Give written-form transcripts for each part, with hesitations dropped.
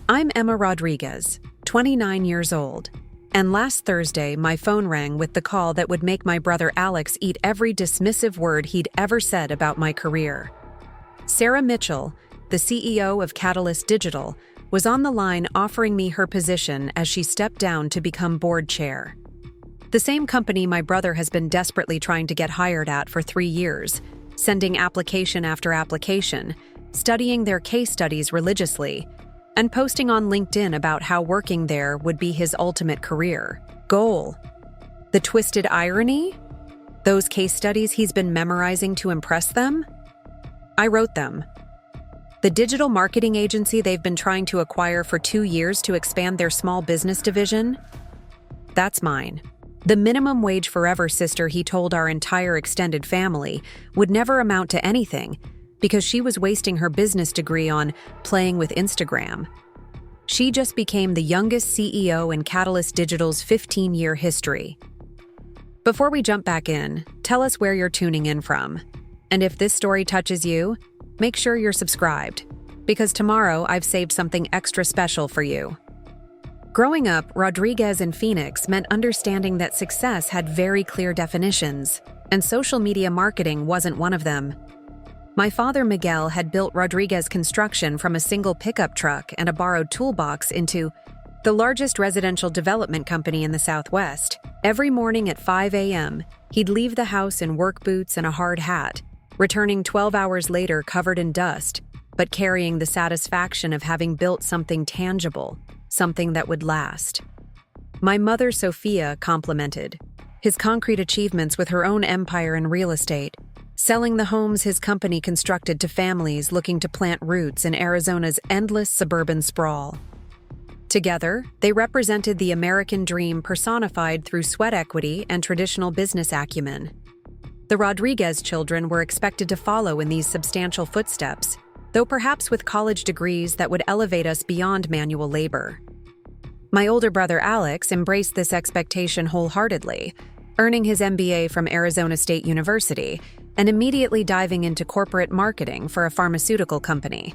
I'm Emma Rodriguez, 29 years old, and last Thursday my phone rang with the call that would make my brother Alex eat every dismissive word he'd ever said about my career. Sarah Mitchell, the CEO of Catalyst Digital, was on the line offering me her position as she stepped down to become board chair. The same company my brother has been desperately trying to get hired at for 3 years, sending application after application, studying their case studies religiously, and posting on LinkedIn about how working there would be his ultimate career goal. The twisted irony? Those case studies he's been memorizing to impress them? I wrote them. The digital marketing agency they've been trying to acquire for 2 years to expand their small business division? That's mine. The minimum wage forever sister he told our entire extended family would never amount to anything because she was wasting her business degree on playing with Instagram. She just became the youngest CEO in Catalyst Digital's 15-year history. Before we jump back in, tell us where you're tuning in from. And if this story touches you, make sure you're subscribed, because tomorrow I've saved something extra special for you. Growing up, Rodriguez in Phoenix meant understanding that success had very clear definitions, and social media marketing wasn't one of them. My father, Miguel, had built Rodriguez Construction from a single pickup truck and a borrowed toolbox into the largest residential development company in the Southwest. Every morning at 5 a.m., he'd leave the house in work boots and a hard hat, returning 12 hours later covered in dust, but carrying the satisfaction of having built something tangible, something that would last. My mother, Sofia, complimented his concrete achievements with her own empire in real estate, selling the homes his company constructed to families looking to plant roots in Arizona's endless suburban sprawl. Together, they represented the American dream personified through sweat equity and traditional business acumen. The Rodriguez children were expected to follow in these substantial footsteps, though perhaps with college degrees that would elevate us beyond manual labor. My older brother Alex embraced this expectation wholeheartedly, earning his MBA from Arizona State University and immediately diving into corporate marketing for a pharmaceutical company.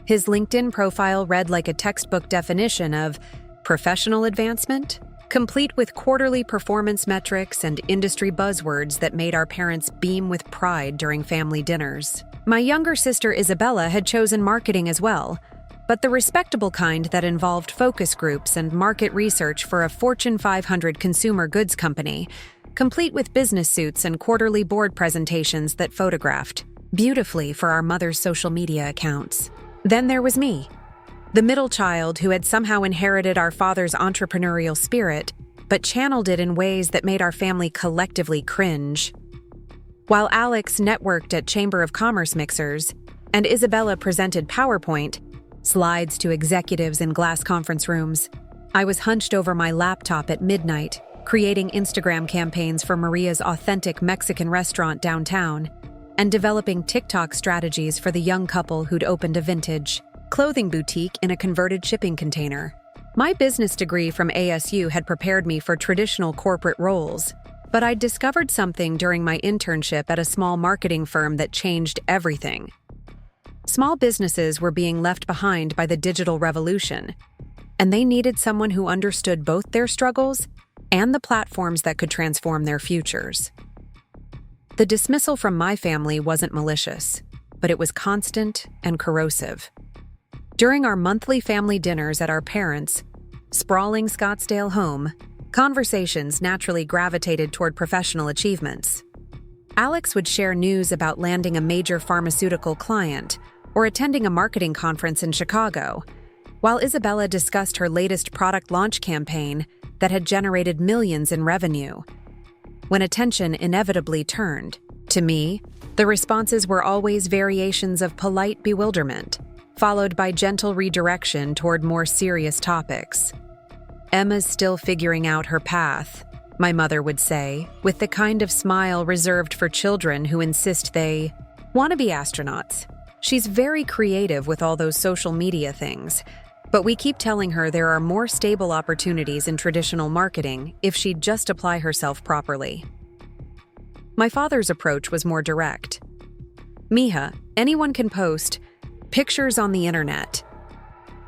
His LinkedIn profile read like a textbook definition of professional advancement, complete with quarterly performance metrics and industry buzzwords that made our parents beam with pride during family dinners. My younger sister Isabella had chosen marketing as well, but the respectable kind that involved focus groups and market research for a Fortune 500 consumer goods company, complete with business suits and quarterly board presentations that photographed beautifully for our mother's social media accounts. Then there was me, the middle child who had somehow inherited our father's entrepreneurial spirit, but channeled it in ways that made our family collectively cringe. While Alex networked at Chamber of Commerce mixers, and Isabella presented PowerPoint slides to executives in glass conference rooms, I was hunched over my laptop at midnight, creating Instagram campaigns for Maria's authentic Mexican restaurant downtown, and developing TikTok strategies for the young couple who'd opened a vintage clothing boutique in a converted shipping container. My business degree from ASU had prepared me for traditional corporate roles, but I'd discovered something during my internship at a small marketing firm that changed everything. Small businesses were being left behind by the digital revolution, and they needed someone who understood both their struggles and the platforms that could transform their futures. The dismissal from my family wasn't malicious, but it was constant and corrosive. During our monthly family dinners at our parents' sprawling Scottsdale home, conversations naturally gravitated toward professional achievements. Alex would share news about landing a major pharmaceutical client or attending a marketing conference in Chicago, while Isabella discussed her latest product launch campaign that had generated millions in revenue. When attention inevitably turned to me, the responses were always variations of polite bewilderment, followed by gentle redirection toward more serious topics. "Emma's still figuring out her path," my mother would say, with the kind of smile reserved for children who insist they want to be astronauts. "She's very creative with all those social media things, but we keep telling her there are more stable opportunities in traditional marketing if she'd just apply herself properly." My father's approach was more direct. "Mija, anyone can post pictures on the internet.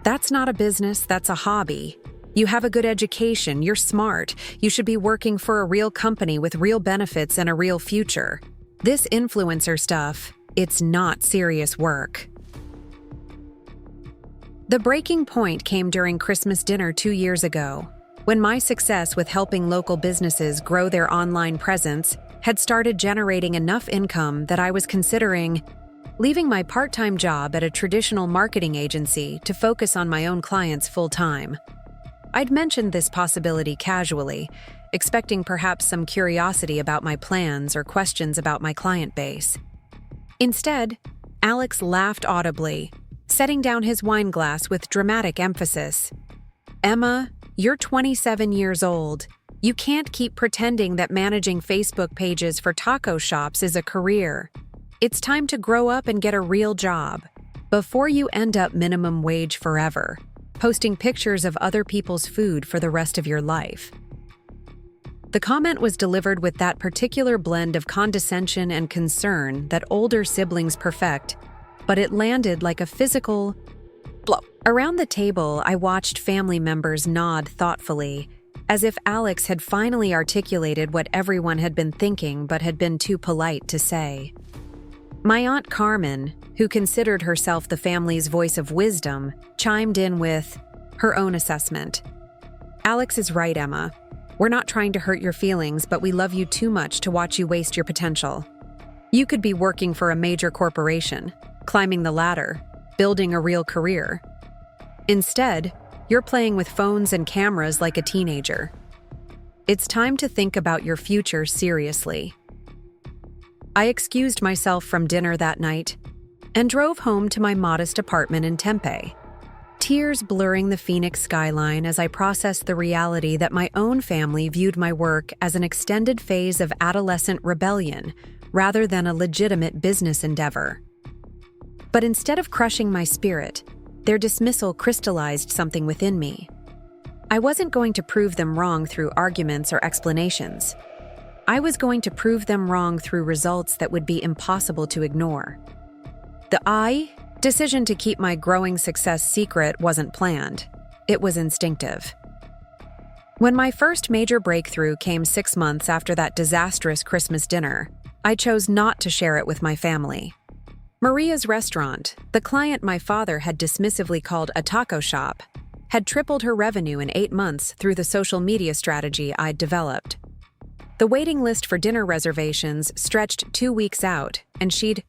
That's not a business, that's a hobby. You have a good education, you're smart, you should be working for a real company with real benefits and a real future. This influencer stuff, it's not serious work. The breaking point came during Christmas dinner 2 years ago, when my success with helping local businesses grow their online presence had started generating enough income that I was considering leaving my part-time job at a traditional marketing agency to focus on my own clients full-time. I'd mentioned this possibility casually, expecting perhaps some curiosity about my plans or questions about my client base. Instead, Alex laughed audibly, setting down his wine glass with dramatic emphasis. "Emma, you're 27 years old. You can't keep pretending that managing Facebook pages for taco shops is a career. It's time to grow up and get a real job before you end up minimum wage forever, posting pictures of other people's food for the rest of your life." The comment was delivered with that particular blend of condescension and concern that older siblings perfect, but it landed like a physical blow. Around the table, I watched family members nod thoughtfully, as if Alex had finally articulated what everyone had been thinking but had been too polite to say. My Aunt Carmen, who considered herself the family's voice of wisdom, chimed in with her own assessment. "Alex is right, Emma. We're not trying to hurt your feelings, but we love you too much to watch you waste your potential. You could be working for a major corporation, climbing the ladder, building a real career. Instead, you're playing with phones and cameras like a teenager. It's time to think about your future seriously." I excused myself from dinner that night and drove home to my modest apartment in Tempe, tears blurring the Phoenix skyline as I processed the reality that my own family viewed my work as an extended phase of adolescent rebellion rather than a legitimate business endeavor. But instead of crushing my spirit, their dismissal crystallized something within me. I wasn't going to prove them wrong through arguments or explanations. I was going to prove them wrong through results that would be impossible to ignore. The decision to keep my growing success secret wasn't planned. It was instinctive. When my first major breakthrough came 6 months after that disastrous Christmas dinner, I chose not to share it with my family. Maria's restaurant, the client my father had dismissively called a taco shop, had tripled her revenue in 8 months through the social media strategy I'd developed. The waiting list for dinner reservations stretched 2 weeks out, and she'd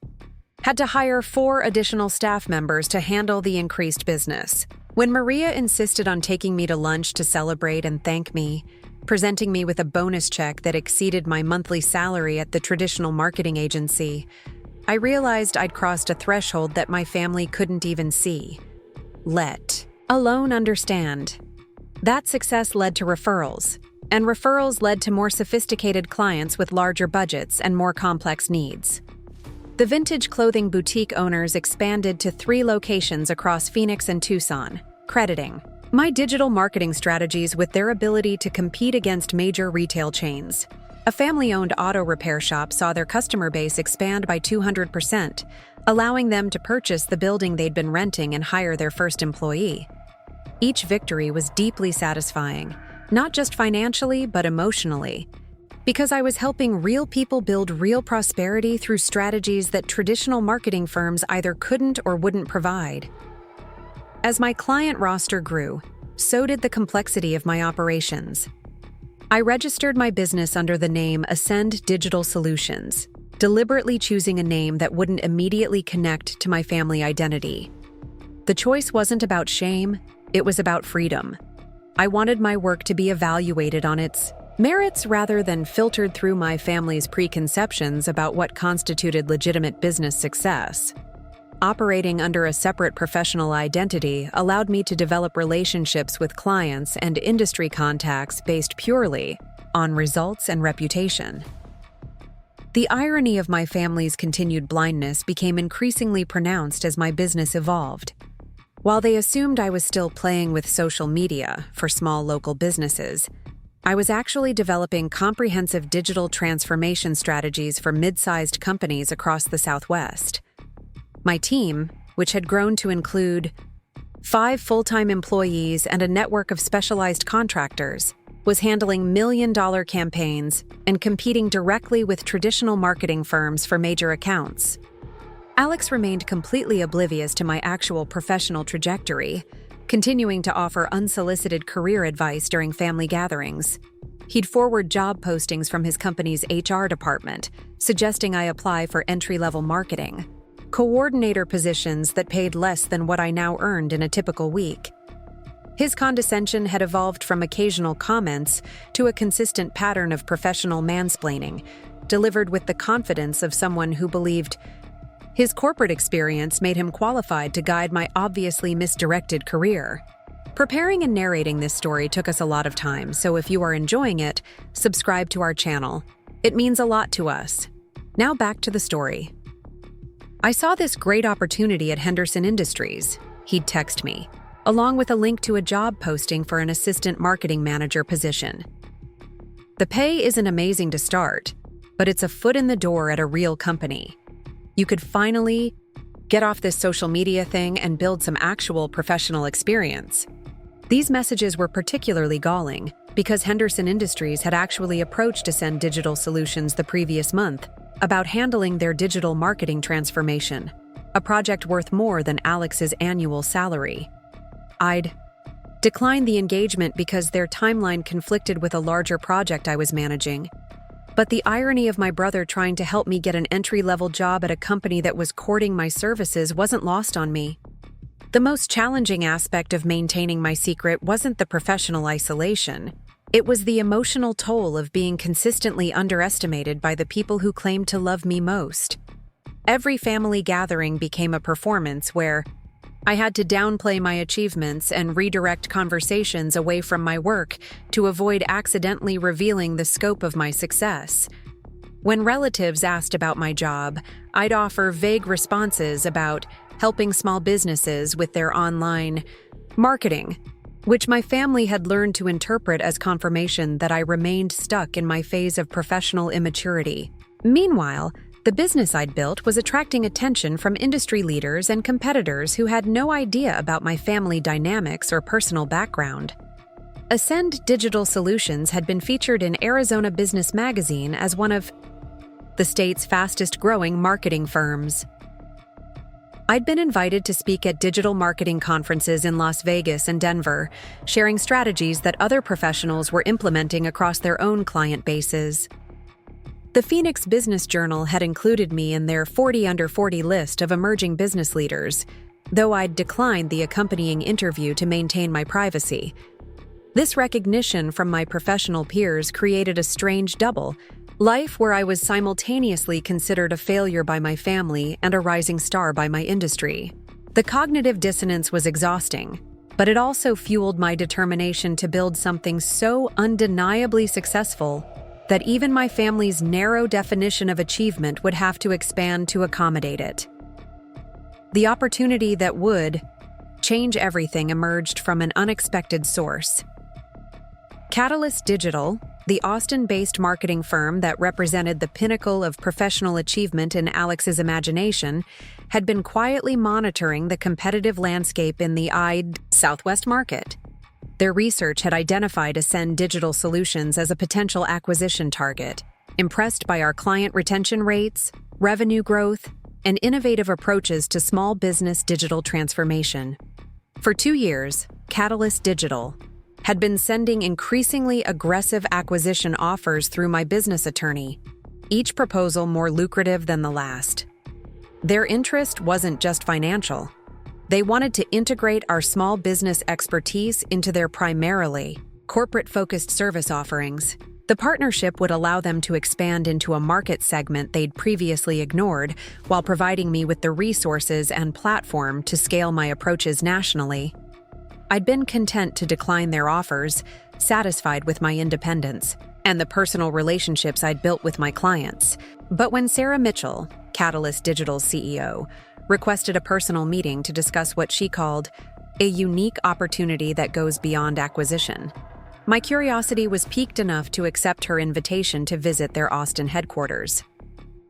had to hire 4 additional staff members to handle the increased business. When Maria insisted on taking me to lunch to celebrate and thank me, presenting me with a bonus check that exceeded my monthly salary at the traditional marketing agency, I realized I'd crossed a threshold that my family couldn't even see, let alone understand. That success led to referrals, and referrals led to more sophisticated clients with larger budgets and more complex needs. The vintage clothing boutique owners expanded to 3 locations across Phoenix and Tucson, crediting my digital marketing strategies with their ability to compete against major retail chains. A family-owned auto repair shop saw their customer base expand by 200%, allowing them to purchase the building they'd been renting and hire their first employee. Each victory was deeply satisfying, not just financially but emotionally, because I was helping real people build real prosperity through strategies that traditional marketing firms either couldn't or wouldn't provide. As my client roster grew, so did the complexity of my operations. I registered my business under the name Ascend Digital Solutions, deliberately choosing a name that wouldn't immediately connect to my family identity. The choice wasn't about shame, it was about freedom. I wanted my work to be evaluated on its merits rather than filtered through my family's preconceptions about what constituted legitimate business success. Operating under a separate professional identity allowed me to develop relationships with clients and industry contacts based purely on results and reputation. The irony of my family's continued blindness became increasingly pronounced as my business evolved. While they assumed I was still playing with social media for small local businesses, I was actually developing comprehensive digital transformation strategies for mid-sized companies across the Southwest. My team, which had grown to include 5 full-time employees and a network of specialized contractors, was handling million-dollar campaigns and competing directly with traditional marketing firms for major accounts. Alex remained completely oblivious to my actual professional trajectory, continuing to offer unsolicited career advice during family gatherings. He'd forward job postings from his company's HR department, suggesting I apply for entry-level marketing, coordinator positions that paid less than what I now earned in a typical week. His condescension had evolved from occasional comments to a consistent pattern of professional mansplaining, delivered with the confidence of someone who believed his corporate experience made him qualified to guide my obviously misdirected career. Preparing and narrating this story took us a lot of time, so if you are enjoying it, subscribe to our channel. It means a lot to us. Now back to the story. I saw this great opportunity at Henderson Industries, he'd text me, along with a link to a job posting for an assistant marketing manager position. The pay isn't amazing to start, but it's a foot in the door at a real company. You could finally get off this social media thing and build some actual professional experience. These messages were particularly galling because Henderson Industries had actually approached Ascend Digital Solutions the previous month about handling their digital marketing transformation, a project worth more than Alex's annual salary. I'd declined the engagement because their timeline conflicted with a larger project I was managing. But the irony of my brother trying to help me get an entry-level job at a company that was courting my services wasn't lost on me. The most challenging aspect of maintaining my secret wasn't the professional isolation. It was the emotional toll of being consistently underestimated by the people who claimed to love me most. Every family gathering became a performance where I had to downplay my achievements and redirect conversations away from my work to avoid accidentally revealing the scope of my success. When relatives asked about my job, I'd offer vague responses about helping small businesses with their online marketing, which my family had learned to interpret as confirmation that I remained stuck in my phase of professional immaturity. Meanwhile, the business I'd built was attracting attention from industry leaders and competitors who had no idea about my family dynamics or personal background. Ascend Digital Solutions had been featured in Arizona Business Magazine as one of the state's fastest-growing marketing firms. I'd been invited to speak at digital marketing conferences in Las Vegas and Denver, sharing strategies that other professionals were implementing across their own client bases. The Phoenix Business Journal had included me in their 40 under 40 list of emerging business leaders, though I'd declined the accompanying interview to maintain my privacy. This recognition from my professional peers created a strange double life where I was simultaneously considered a failure by my family and a rising star by my industry. The cognitive dissonance was exhausting, but it also fueled my determination to build something so undeniably successful that even my family's narrow definition of achievement would have to expand to accommodate it. The opportunity that would change everything emerged from an unexpected source. Catalyst Digital, the Austin-based marketing firm that represented the pinnacle of professional achievement in Alex's imagination, had been quietly monitoring the competitive landscape in the Southwest market. Their research had identified Ascend Digital Solutions as a potential acquisition target, impressed by our client retention rates, revenue growth, and innovative approaches to small business digital transformation. For 2 years, Catalyst Digital had been sending increasingly aggressive acquisition offers through my business attorney, each proposal more lucrative than the last. Their interest wasn't just financial. They wanted to integrate our small business expertise into their primarily corporate-focused service offerings. The partnership would allow them to expand into a market segment they'd previously ignored, while providing me with the resources and platform to scale my approaches nationally. I'd been content to decline their offers, satisfied with my independence and the personal relationships I'd built with my clients. But when Sarah Mitchell, Catalyst Digital's CEO, requested a personal meeting to discuss what she called a unique opportunity that goes beyond acquisition, my curiosity was piqued enough to accept her invitation to visit their Austin headquarters.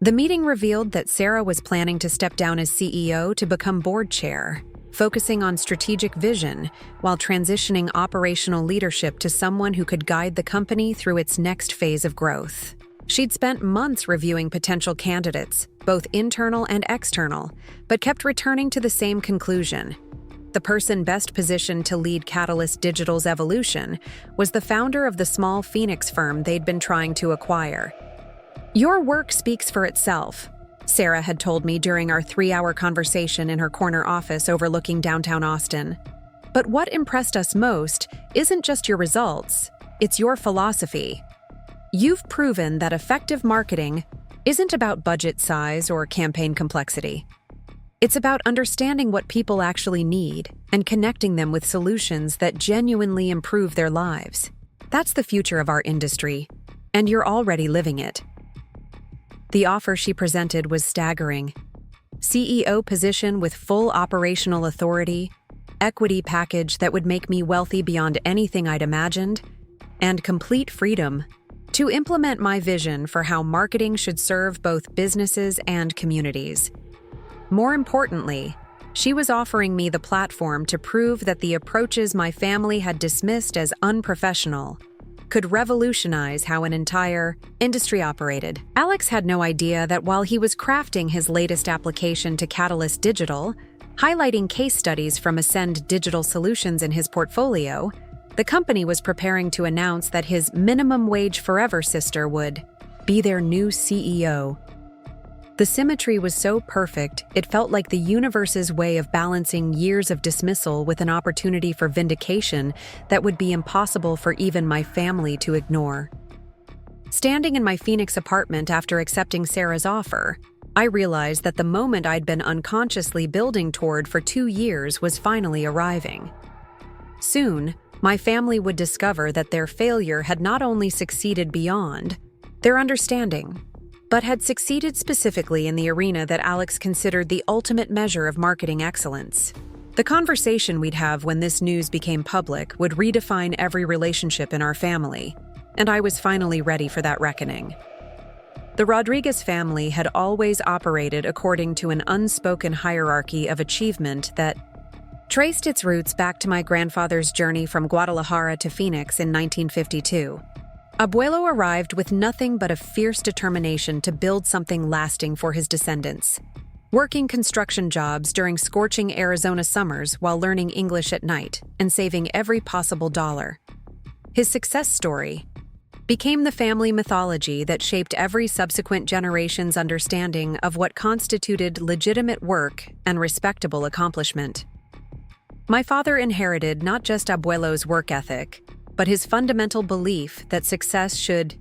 The meeting revealed that Sarah was planning to step down as CEO to become board chair, focusing on strategic vision while transitioning operational leadership to someone who could guide the company through its next phase of growth. She'd spent months reviewing potential candidates, both internal and external, but kept returning to the same conclusion. The person best positioned to lead Catalyst Digital's evolution was the founder of the small Phoenix firm they'd been trying to acquire. "Your work speaks for itself," Sarah had told me during our 3-hour conversation in her corner office overlooking downtown Austin. "But what impressed us most isn't just your results, it's your philosophy. You've proven that effective marketing isn't about budget size or campaign complexity. It's about understanding what people actually need and connecting them with solutions that genuinely improve their lives. That's the future of our industry, and you're already living it." The offer she presented was staggering. CEO position with full operational authority, equity package that would make me wealthy beyond anything I'd imagined, and complete freedom to implement my vision for how marketing should serve both businesses and communities. More importantly, she was offering me the platform to prove that the approaches my family had dismissed as unprofessional could revolutionize how an entire industry operated. Alex had no idea that while he was crafting his latest application to Catalyst Digital, highlighting case studies from Ascend Digital Solutions in his portfolio, the company was preparing to announce that his minimum wage forever sister would be their new CEO. The symmetry was so perfect, it felt like the universe's way of balancing years of dismissal with an opportunity for vindication that would be impossible for even my family to ignore. Standing in my Phoenix apartment after accepting Sarah's offer, I realized that the moment I'd been unconsciously building toward for 2 years was finally arriving. Soon, my family would discover that their failure had not only succeeded beyond their understanding, but had succeeded specifically in the arena that Alex considered the ultimate measure of marketing excellence. The conversation we'd have when this news became public would redefine every relationship in our family, and I was finally ready for that reckoning. The Rodriguez family had always operated according to an unspoken hierarchy of achievement that traced its roots back to my grandfather's journey from Guadalajara to Phoenix in 1952. Abuelo arrived with nothing but a fierce determination to build something lasting for his descendants, working construction jobs during scorching Arizona summers while learning English at night and saving every possible dollar. His success story became the family mythology that shaped every subsequent generation's understanding of what constituted legitimate work and respectable accomplishment. My father inherited not just Abuelo's work ethic, but his fundamental belief that success should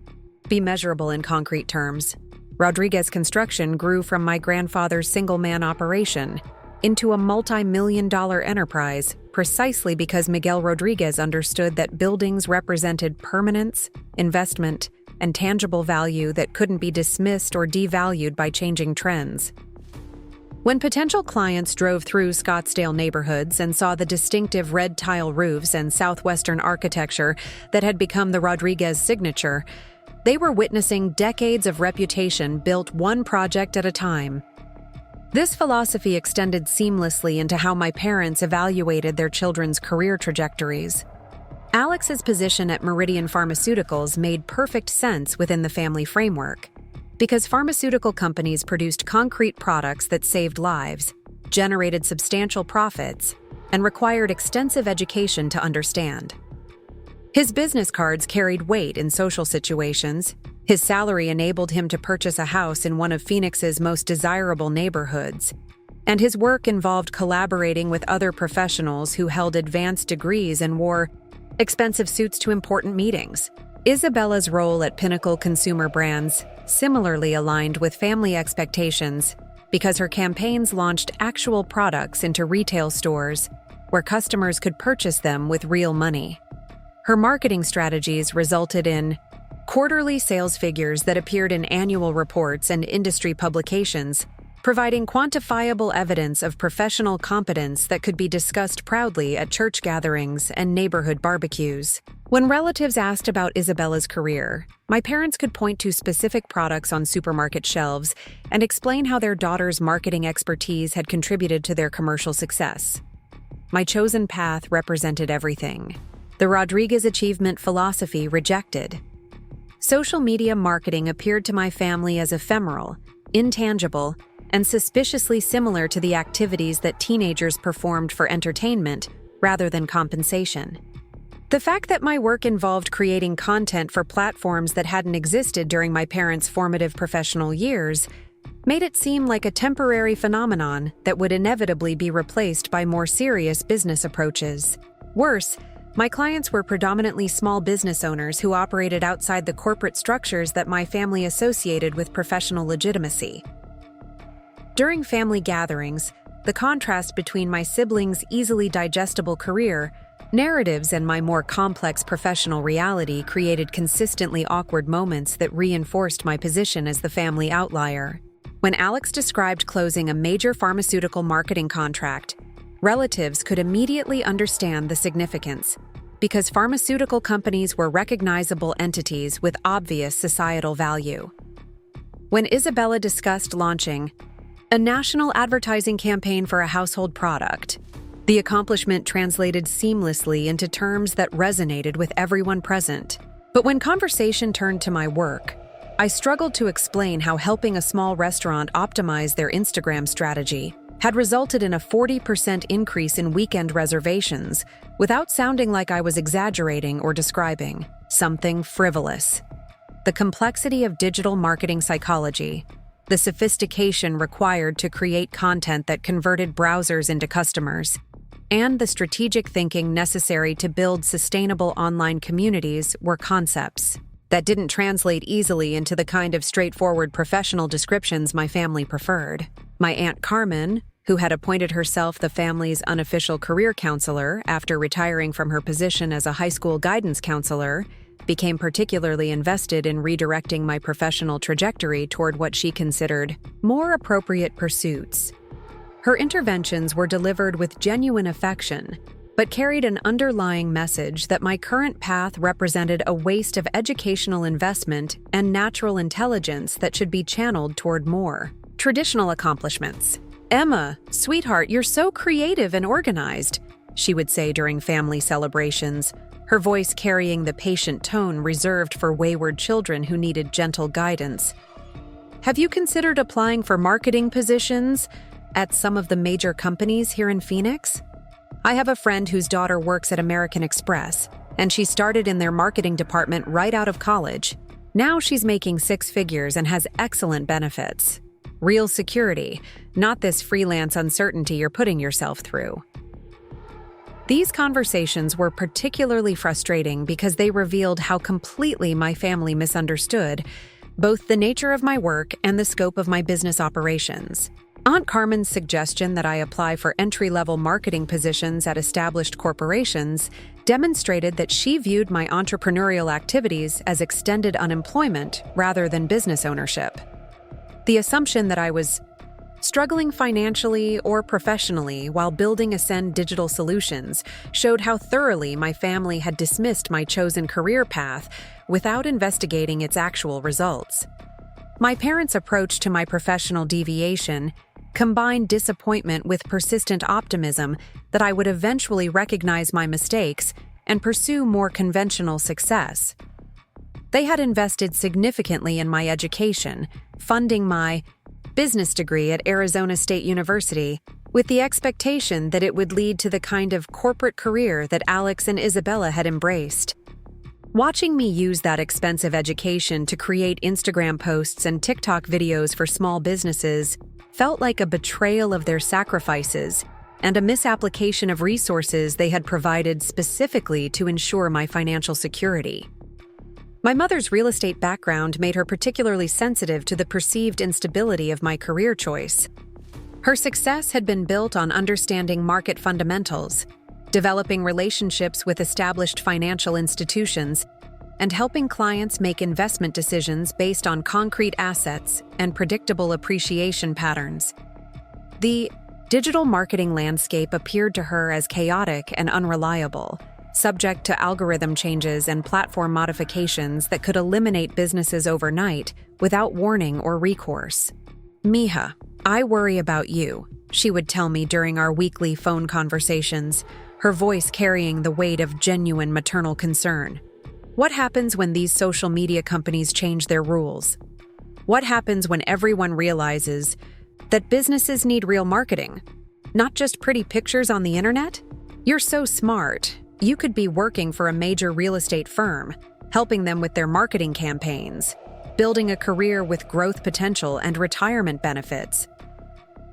be measurable in concrete terms. Rodriguez Construction grew from my grandfather's single-man operation into a multi-million-dollar enterprise precisely because Miguel Rodriguez understood that buildings represented permanence, investment, and tangible value that couldn't be dismissed or devalued by changing trends. When potential clients drove through Scottsdale neighborhoods and saw the distinctive red tile roofs and southwestern architecture that had become the Rodriguez signature, they were witnessing decades of reputation built one project at a time. This philosophy extended seamlessly into how my parents evaluated their children's career trajectories. Alex's position at Meridian Pharmaceuticals made perfect sense within the family framework, because pharmaceutical companies produced concrete products that saved lives, generated substantial profits, and required extensive education to understand. His business cards carried weight in social situations. His salary enabled him to purchase a house in one of Phoenix's most desirable neighborhoods, and his work involved collaborating with other professionals who held advanced degrees and wore expensive suits to important meetings. Isabella's role at Pinnacle Consumer Brands similarly aligned with family expectations because her campaigns launched actual products into retail stores where customers could purchase them with real money. Her marketing strategies resulted in quarterly sales figures that appeared in annual reports and industry publications, providing quantifiable evidence of professional competence that could be discussed proudly at church gatherings and neighborhood barbecues. When relatives asked about Isabella's career, my parents could point to specific products on supermarket shelves and explain how their daughter's marketing expertise had contributed to their commercial success. My chosen path represented everything. The Rodriguez achievement philosophy rejected. Social media marketing appeared to my family as ephemeral, intangible, and suspiciously similar to the activities that teenagers performed for entertainment rather than compensation. The fact that my work involved creating content for platforms that hadn't existed during my parents' formative professional years made it seem like a temporary phenomenon that would inevitably be replaced by more serious business approaches. Worse, my clients were predominantly small business owners who operated outside the corporate structures that my family associated with professional legitimacy. During family gatherings, the contrast between my siblings' easily digestible career narratives and my more complex professional reality created consistently awkward moments that reinforced my position as the family outlier. When Alex described closing a major pharmaceutical marketing contract, relatives could immediately understand the significance, because pharmaceutical companies were recognizable entities with obvious societal value. When Isabella discussed launching a national advertising campaign for a household product, the accomplishment translated seamlessly into terms that resonated with everyone present. But when conversation turned to my work, I struggled to explain how helping a small restaurant optimize their Instagram strategy had resulted in a 40% increase in weekend reservations without sounding like I was exaggerating or describing something frivolous. The complexity of digital marketing psychology, the sophistication required to create content that converted browsers into customers, and the strategic thinking necessary to build sustainable online communities were concepts that didn't translate easily into the kind of straightforward professional descriptions my family preferred. My Aunt Carmen, who had appointed herself the family's unofficial career counselor after retiring from her position as a high school guidance counselor, became particularly invested in redirecting my professional trajectory toward what she considered more appropriate pursuits. Her interventions were delivered with genuine affection, but carried an underlying message that my current path represented a waste of educational investment and natural intelligence that should be channeled toward more traditional accomplishments. "Emma, sweetheart, you're so creative and organized," she would say during family celebrations, her voice carrying the patient tone reserved for wayward children who needed gentle guidance. "Have you considered applying for marketing positions at some of the major companies here in Phoenix? I have a friend whose daughter works at American Express, and she started in their marketing department right out of college. Now she's making six figures and has excellent benefits. Real security, not this freelance uncertainty you're putting yourself through." These conversations were particularly frustrating because they revealed how completely my family misunderstood both the nature of my work and the scope of my business operations. Aunt Carmen's suggestion that I apply for entry-level marketing positions at established corporations demonstrated that she viewed my entrepreneurial activities as extended unemployment rather than business ownership. The assumption that I was struggling financially or professionally while building Ascend Digital Solutions showed how thoroughly my family had dismissed my chosen career path without investigating its actual results. My parents' approach to my professional deviation combined disappointment with persistent optimism that I would eventually recognize my mistakes and pursue more conventional success. They had invested significantly in my education, funding my business degree at Arizona State University, with the expectation that it would lead to the kind of corporate career that Alex and Isabella had embraced. Watching me use that expensive education to create Instagram posts and TikTok videos for small businesses felt like a betrayal of their sacrifices and a misapplication of resources they had provided specifically to ensure my financial security. My mother's real estate background made her particularly sensitive to the perceived instability of my career choice. Her success had been built on understanding market fundamentals, developing relationships with established financial institutions, and helping clients make investment decisions based on concrete assets and predictable appreciation patterns. The digital marketing landscape appeared to her as chaotic and unreliable, subject to algorithm changes and platform modifications that could eliminate businesses overnight without warning or recourse. "Mija, I worry about you," she would tell me during our weekly phone conversations, her voice carrying the weight of genuine maternal concern. What happens when these social media companies change their rules? What happens when everyone realizes that businesses need real marketing, not just pretty pictures on the internet? You're so smart. You could be working for a major real estate firm, helping them with their marketing campaigns, building a career with growth potential and retirement benefits.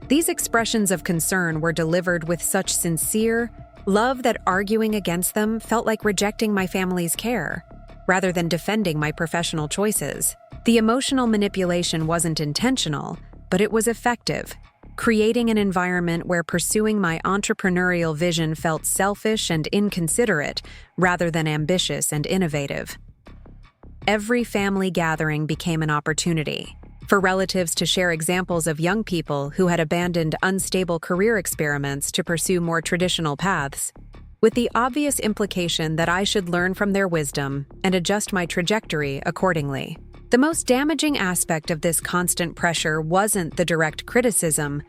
These expressions of concern were delivered with such sincere love that arguing against them felt like rejecting my family's care, rather than defending my professional choices. The emotional manipulation wasn't intentional, but it was effective, creating an environment where pursuing my entrepreneurial vision felt selfish and inconsiderate rather than ambitious and innovative. Every family gathering became an opportunity for relatives to share examples of young people who had abandoned unstable career experiments to pursue more traditional paths, with the obvious implication that I should learn from their wisdom and adjust my trajectory accordingly. The most damaging aspect of this constant pressure wasn't the direct criticism,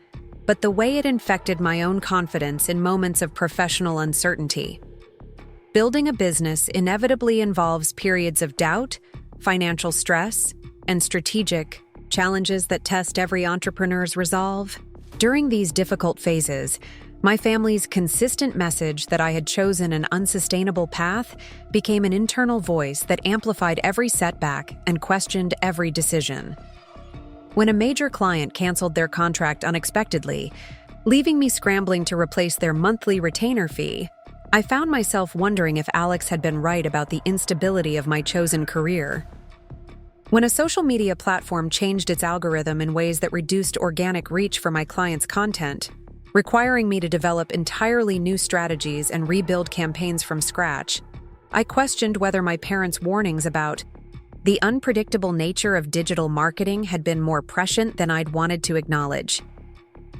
but the way it infected my own confidence in moments of professional uncertainty. Building a business inevitably involves periods of doubt, financial stress, and strategic challenges that test every entrepreneur's resolve. During these difficult phases, my family's consistent message that I had chosen an unsustainable path became an internal voice that amplified every setback and questioned every decision. When a major client canceled their contract unexpectedly, leaving me scrambling to replace their monthly retainer fee, I found myself wondering if Alex had been right about the instability of my chosen career. When a social media platform changed its algorithm in ways that reduced organic reach for my clients' content, requiring me to develop entirely new strategies and rebuild campaigns from scratch, I questioned whether my parents' warnings about the unpredictable nature of digital marketing had been more prescient than I'd wanted to acknowledge.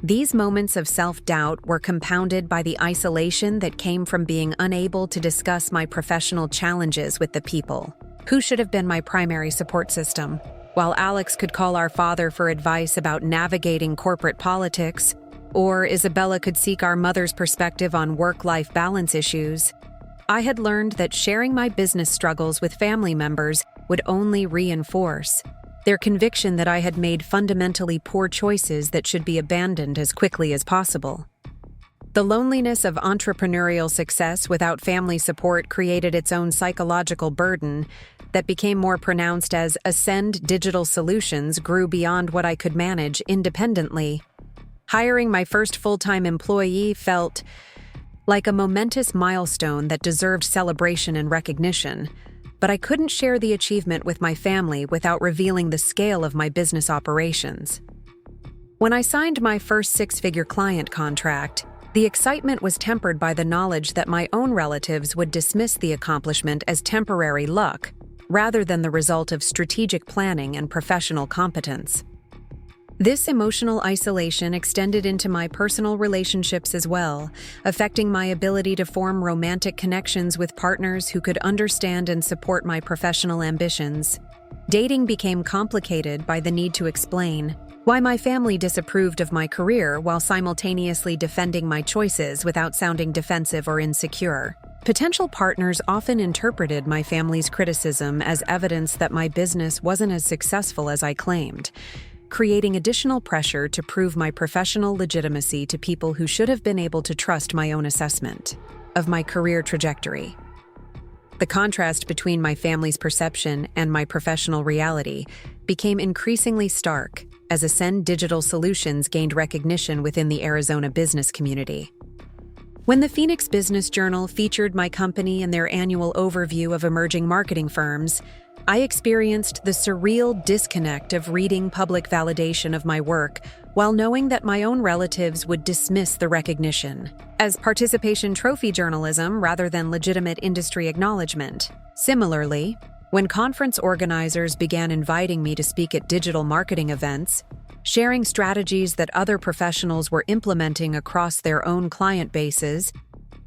These moments of self-doubt were compounded by the isolation that came from being unable to discuss my professional challenges with the people who should have been my primary support system. While Alex could call our father for advice about navigating corporate politics, or Isabella could seek our mother's perspective on work-life balance issues, I had learned that sharing my business struggles with family members would only reinforce their conviction that I had made fundamentally poor choices that should be abandoned as quickly as possible. The loneliness of entrepreneurial success without family support created its own psychological burden that became more pronounced as Ascend Digital Solutions grew beyond what I could manage independently. Hiring my first full-time employee felt like a momentous milestone that deserved celebration and recognition, but I couldn't share the achievement with my family without revealing the scale of my business operations. When I signed my first six-figure client contract, the excitement was tempered by the knowledge that my own relatives would dismiss the accomplishment as temporary luck, rather than the result of strategic planning and professional competence. This emotional isolation extended into my personal relationships as well, affecting my ability to form romantic connections with partners who could understand and support my professional ambitions. Dating became complicated by the need to explain why my family disapproved of my career while simultaneously defending my choices without sounding defensive or insecure. Potential partners often interpreted my family's criticism as evidence that my business wasn't as successful as I claimed, creating additional pressure to prove my professional legitimacy to people who should have been able to trust my own assessment of my career trajectory. The contrast between my family's perception and my professional reality became increasingly stark as Ascend Digital Solutions gained recognition within the Arizona business community. When the Phoenix Business Journal featured my company in their annual overview of emerging marketing firms, I experienced the surreal disconnect of reading public validation of my work while knowing that my own relatives would dismiss the recognition as participation trophy journalism rather than legitimate industry acknowledgement. Similarly, when conference organizers began inviting me to speak at digital marketing events, sharing strategies that other professionals were implementing across their own client bases,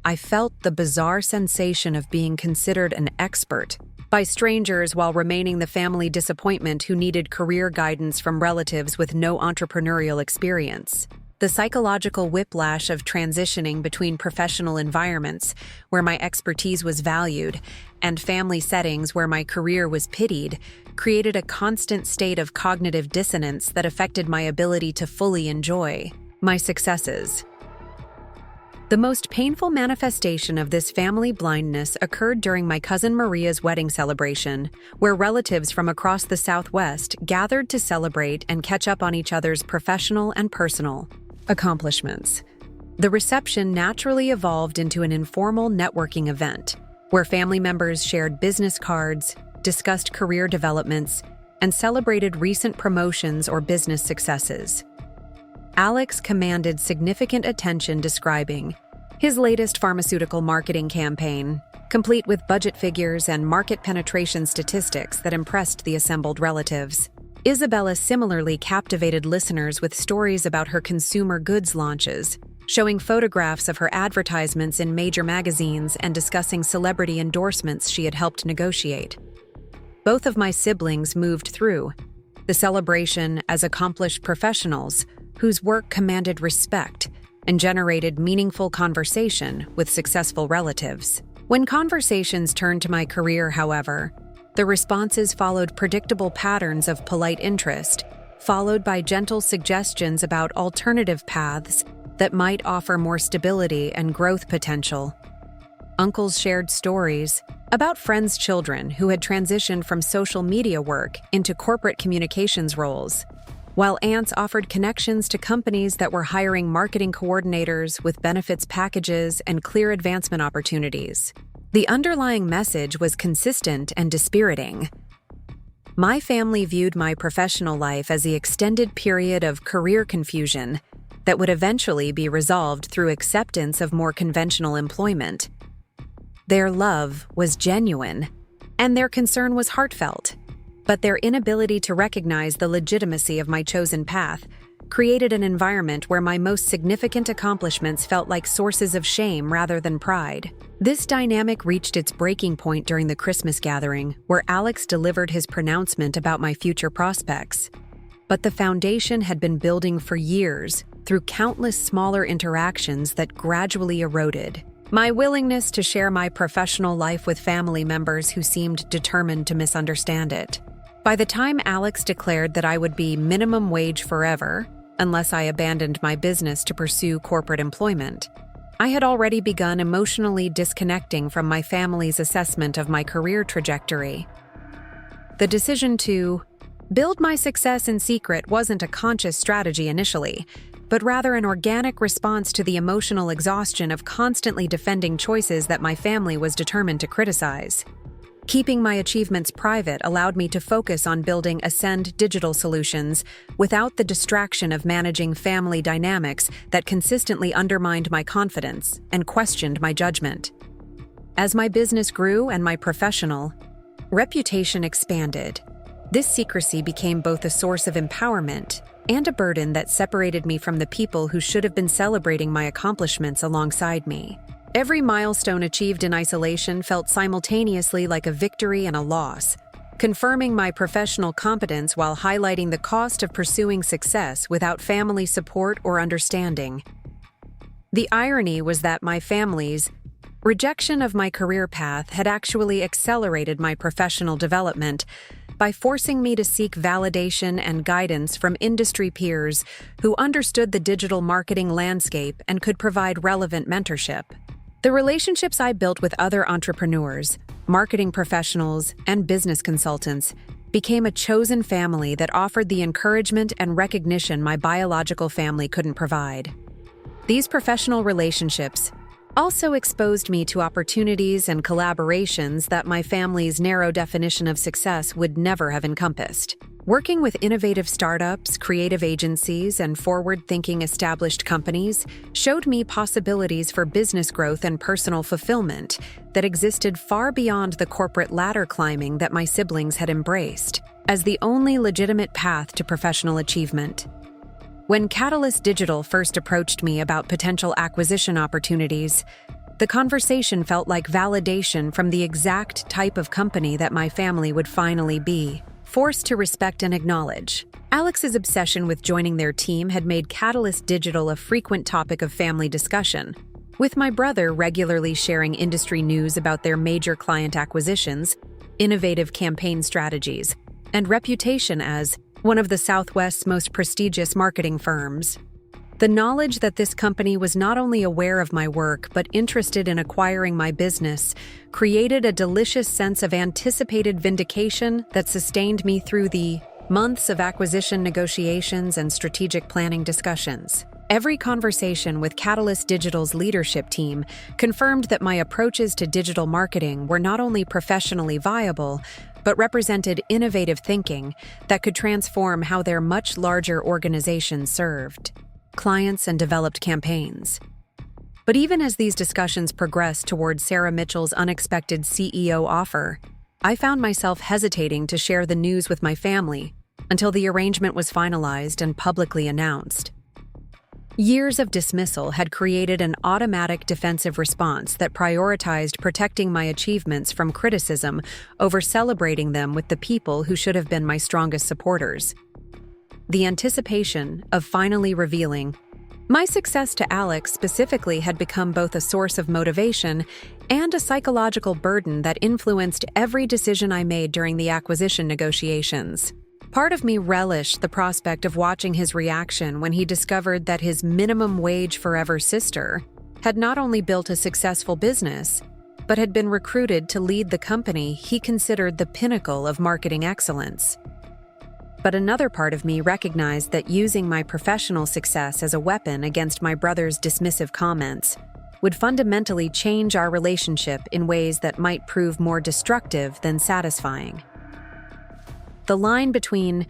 I felt the bizarre sensation of being considered an expert by strangers while remaining the family disappointment who needed career guidance from relatives with no entrepreneurial experience. The psychological whiplash of transitioning between professional environments, where my expertise was valued, and family settings where my career was pitied, created a constant state of cognitive dissonance that affected my ability to fully enjoy my successes. The most painful manifestation of this family blindness occurred during my cousin Maria's wedding celebration, where relatives from across the Southwest gathered to celebrate and catch up on each other's professional and personal accomplishments. The reception naturally evolved into an informal networking event, where family members shared business cards, discussed career developments, and celebrated recent promotions or business successes. Alex commanded significant attention describing his latest pharmaceutical marketing campaign, complete with budget figures and market penetration statistics that impressed the assembled relatives. Isabella similarly captivated listeners with stories about her consumer goods launches, showing photographs of her advertisements in major magazines and discussing celebrity endorsements she had helped negotiate. Both of my siblings moved through the celebration as accomplished professionals whose work commanded respect and generated meaningful conversation with successful relatives. When conversations turned to my career, however, the responses followed predictable patterns of polite interest, followed by gentle suggestions about alternative paths that might offer more stability and growth potential. Uncles shared stories about friends' children who had transitioned from social media work into corporate communications roles, while aunts offered connections to companies that were hiring marketing coordinators with benefits packages and clear advancement opportunities. The underlying message was consistent and dispiriting. My family viewed my professional life as the extended period of career confusion that would eventually be resolved through acceptance of more conventional employment. Their love was genuine, and their concern was heartfelt. But their inability to recognize the legitimacy of my chosen path created an environment where my most significant accomplishments felt like sources of shame rather than pride. This dynamic reached its breaking point during the Christmas gathering, where Alex delivered his pronouncement about my future prospects. But the foundation had been building for years through countless smaller interactions that gradually eroded. My willingness to share my professional life with family members who seemed determined to misunderstand it. By the time Alex declared that I would be minimum wage forever, unless I abandoned my business to pursue corporate employment, I had already begun emotionally disconnecting from my family's assessment of my career trajectory. The decision to build my success in secret wasn't a conscious strategy initially, but rather an organic response to the emotional exhaustion of constantly defending choices that my family was determined to criticize. Keeping my achievements private allowed me to focus on building Ascend digital solutions without the distraction of managing family dynamics that consistently undermined my confidence and questioned my judgment. As my business grew and my professional reputation expanded, this secrecy became both a source of empowerment and a burden that separated me from the people who should have been celebrating my accomplishments alongside me. Every milestone achieved in isolation felt simultaneously like a victory and a loss, confirming my professional competence while highlighting the cost of pursuing success without family support or understanding. The irony was that my family's rejection of my career path had actually accelerated my professional development by forcing me to seek validation and guidance from industry peers who understood the digital marketing landscape and could provide relevant mentorship. The relationships I built with other entrepreneurs, marketing professionals, and business consultants became a chosen family that offered the encouragement and recognition my biological family couldn't provide. These professional relationships also exposed me to opportunities and collaborations that my family's narrow definition of success would never have encompassed. Working with innovative startups, creative agencies, and forward-thinking established companies showed me possibilities for business growth and personal fulfillment that existed far beyond the corporate ladder climbing that my siblings had embraced as the only legitimate path to professional achievement. When Catalyst Digital first approached me about potential acquisition opportunities, the conversation felt like validation from the exact type of company that my family would finally be. forced to respect and acknowledge. Alex's obsession with joining their team had made Catalyst Digital a frequent topic of family discussion, with my brother regularly sharing industry news about their major client acquisitions, innovative campaign strategies, and reputation as one of the Southwest's most prestigious marketing firms. The knowledge that this company was not only aware of my work but interested in acquiring my business created a delicious sense of anticipated vindication that sustained me through the months of acquisition negotiations and strategic planning discussions. Every conversation with Catalyst Digital's leadership team confirmed that my approaches to digital marketing were not only professionally viable, but represented innovative thinking that could transform how their much larger organization served clients and developed campaigns. But even as these discussions progressed toward Sarah Mitchell's unexpected CEO offer, I found myself hesitating to share the news with my family until the arrangement was finalized and publicly announced. Years of dismissal had created an automatic defensive response that prioritized protecting my achievements from criticism over celebrating them with the people who should have been my strongest supporters. The anticipation of finally revealing my success to Alex specifically had become both a source of motivation and a psychological burden that influenced every decision I made during the acquisition negotiations. Part of me relished the prospect of watching his reaction when he discovered that his minimum wage forever sister had not only built a successful business, but had been recruited to lead the company he considered the pinnacle of marketing excellence. But another part of me recognized that using my professional success as a weapon against my brother's dismissive comments would fundamentally change our relationship in ways that might prove more destructive than satisfying. The line between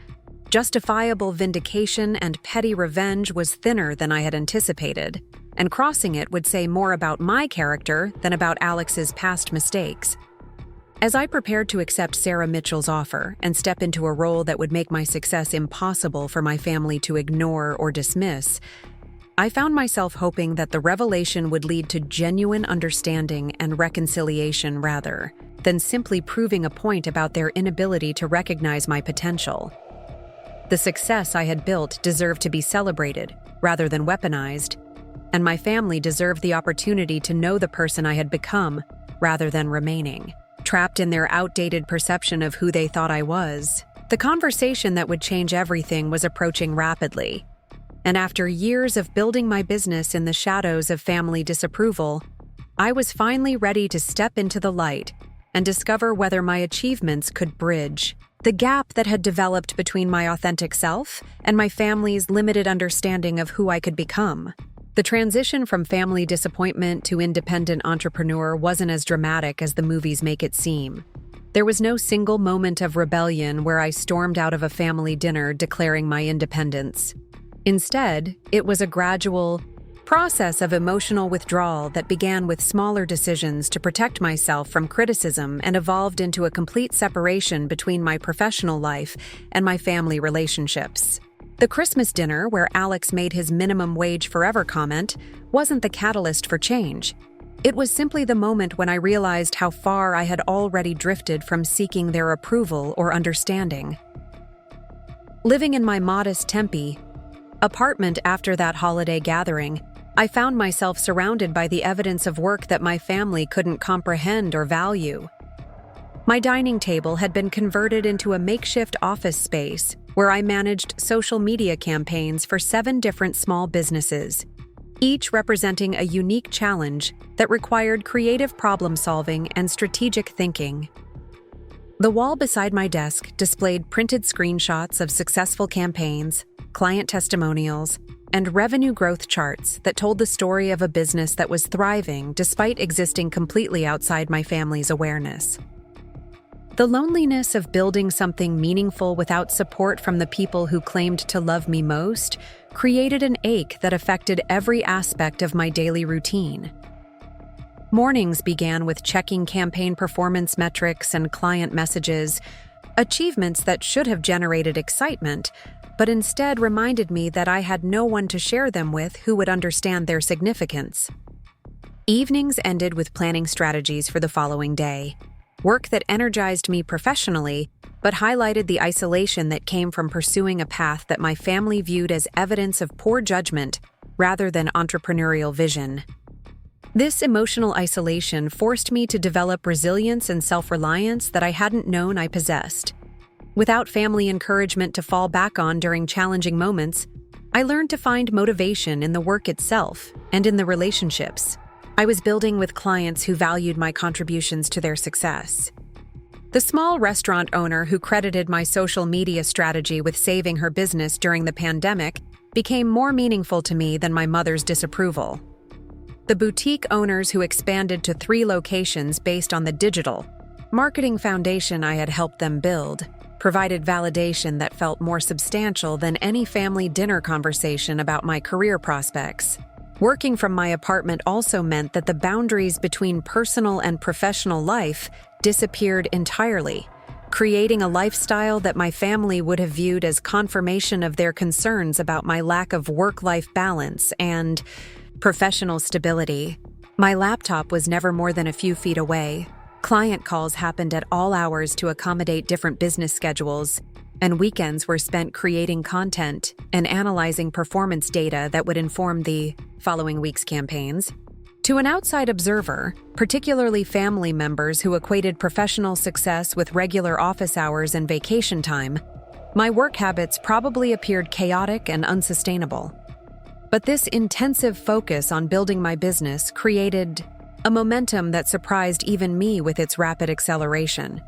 justifiable vindication and petty revenge was thinner than I had anticipated, and crossing it would say more about my character than about Alex's past mistakes. As I prepared to accept Sarah Mitchell's offer and step into a role that would make my success impossible for my family to ignore or dismiss, I found myself hoping that the revelation would lead to genuine understanding and reconciliation rather than simply proving a point about their inability to recognize my potential. The success I had built deserved to be celebrated rather than weaponized, and my family deserved the opportunity to know the person I had become rather than remaining trapped in their outdated perception of who they thought I was. The conversation that would change everything was approaching rapidly, and after years of building my business in the shadows of family disapproval, I was finally ready to step into the light and discover whether my achievements could bridge the gap that had developed between my authentic self and my family's limited understanding of who I could become. The transition from family disappointment to independent entrepreneur wasn't as dramatic as the movies make it seem. There was no single moment of rebellion where I stormed out of a family dinner declaring my independence. Instead, it was a gradual process of emotional withdrawal that began with smaller decisions to protect myself from criticism and evolved into a complete separation between my professional life and my family relationships. The Christmas dinner, where Alex made his minimum wage forever comment, wasn't the catalyst for change. It was simply the moment when I realized how far I had already drifted from seeking their approval or understanding. Living in my modest Tempe apartment after that holiday gathering, I found myself surrounded by the evidence of work that my family couldn't comprehend or value. My dining table had been converted into a makeshift office space where I managed social media campaigns for 7 different small businesses, each representing a unique challenge that required creative problem-solving and strategic thinking. The wall beside my desk displayed printed screenshots of successful campaigns, client testimonials, and revenue growth charts that told the story of a business that was thriving despite existing completely outside my family's awareness. The loneliness of building something meaningful without support from the people who claimed to love me most created an ache that affected every aspect of my daily routine. Mornings began with checking campaign performance metrics and client messages, achievements that should have generated excitement, but instead reminded me that I had no one to share them with who would understand their significance. Evenings ended with planning strategies for the following day. work that energized me professionally, but highlighted the isolation that came from pursuing a path that my family viewed as evidence of poor judgment rather than entrepreneurial vision. This emotional isolation forced me to develop resilience and self-reliance that I hadn't known I possessed. Without family encouragement to fall back on during challenging moments, I learned to find motivation in the work itself and in the relationships I was building with clients who valued my contributions to their success. The small restaurant owner who credited my social media strategy with saving her business during the pandemic became more meaningful to me than my mother's disapproval. The boutique owners who expanded to 3 locations based on the digital marketing foundation I had helped them build provided validation that felt more substantial than any family dinner conversation about my career prospects. Working from my apartment also meant that the boundaries between personal and professional life disappeared entirely, creating a lifestyle that my family would have viewed as confirmation of their concerns about my lack of work-life balance and professional stability. My laptop was never more than a few feet away. Client calls happened at all hours to accommodate different business schedules, and weekends were spent creating content and analyzing performance data that would inform the following week's campaigns. To an outside observer, particularly family members who equated professional success with regular office hours and vacation time, my work habits probably appeared chaotic and unsustainable. But this intensive focus on building my business created a momentum that surprised even me with its rapid acceleration.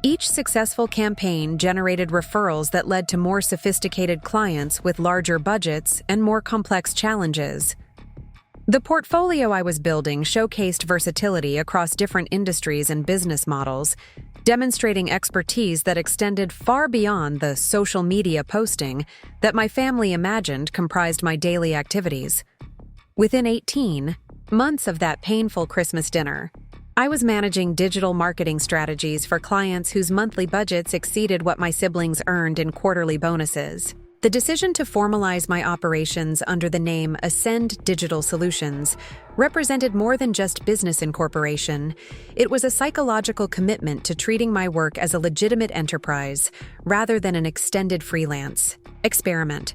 Each successful campaign generated referrals that led to more sophisticated clients with larger budgets and more complex challenges. The portfolio I was building showcased versatility across different industries and business models, demonstrating expertise that extended far beyond the social media posting that my family imagined comprised my daily activities. Within 18 months of that painful Christmas dinner, I was managing digital marketing strategies for clients whose monthly budgets exceeded what my siblings earned in quarterly bonuses. The decision to formalize my operations under the name Ascend Digital Solutions represented more than just business incorporation. It was a psychological commitment to treating my work as a legitimate enterprise rather than an extended freelance experiment.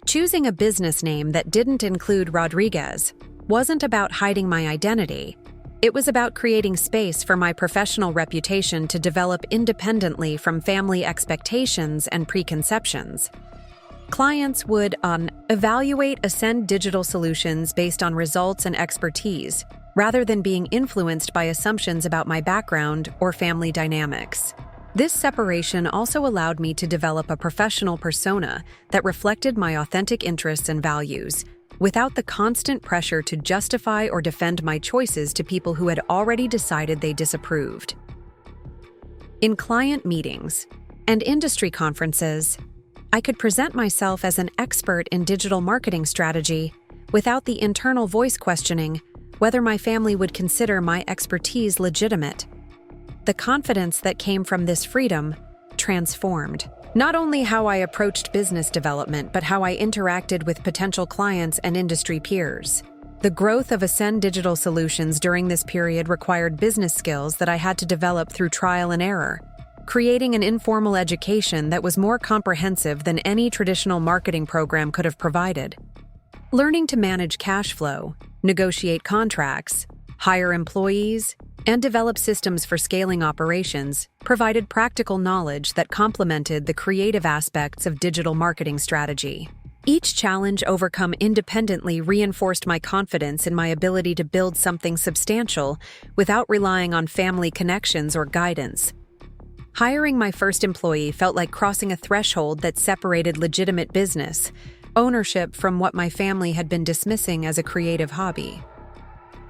Choosing a business name that didn't include Rodriguez wasn't about hiding my identity. It was about creating space for my professional reputation to develop independently from family expectations and preconceptions. Clients would evaluate Ascend Digital Solutions based on results and expertise, rather than being influenced by assumptions about my background or family dynamics. This separation also allowed me to develop a professional persona that reflected my authentic interests and values, without the constant pressure to justify or defend my choices to people who had already decided they disapproved. In client meetings and industry conferences, I could present myself as an expert in digital marketing strategy without the internal voice questioning whether my family would consider my expertise legitimate. The confidence that came from this freedom transformed not only how I approached business development, but how I interacted with potential clients and industry peers. The growth of Ascend Digital Solutions during this period required business skills that I had to develop through trial and error, creating an informal education that was more comprehensive than any traditional marketing program could have provided. Learning to manage cash flow, negotiate contracts, hire employees, and develop systems for scaling operations provided practical knowledge that complemented the creative aspects of digital marketing strategy. Each challenge overcome independently reinforced my confidence in my ability to build something substantial without relying on family connections or guidance. Hiring my first employee felt like crossing a threshold that separated legitimate business ownership from what my family had been dismissing as a creative hobby.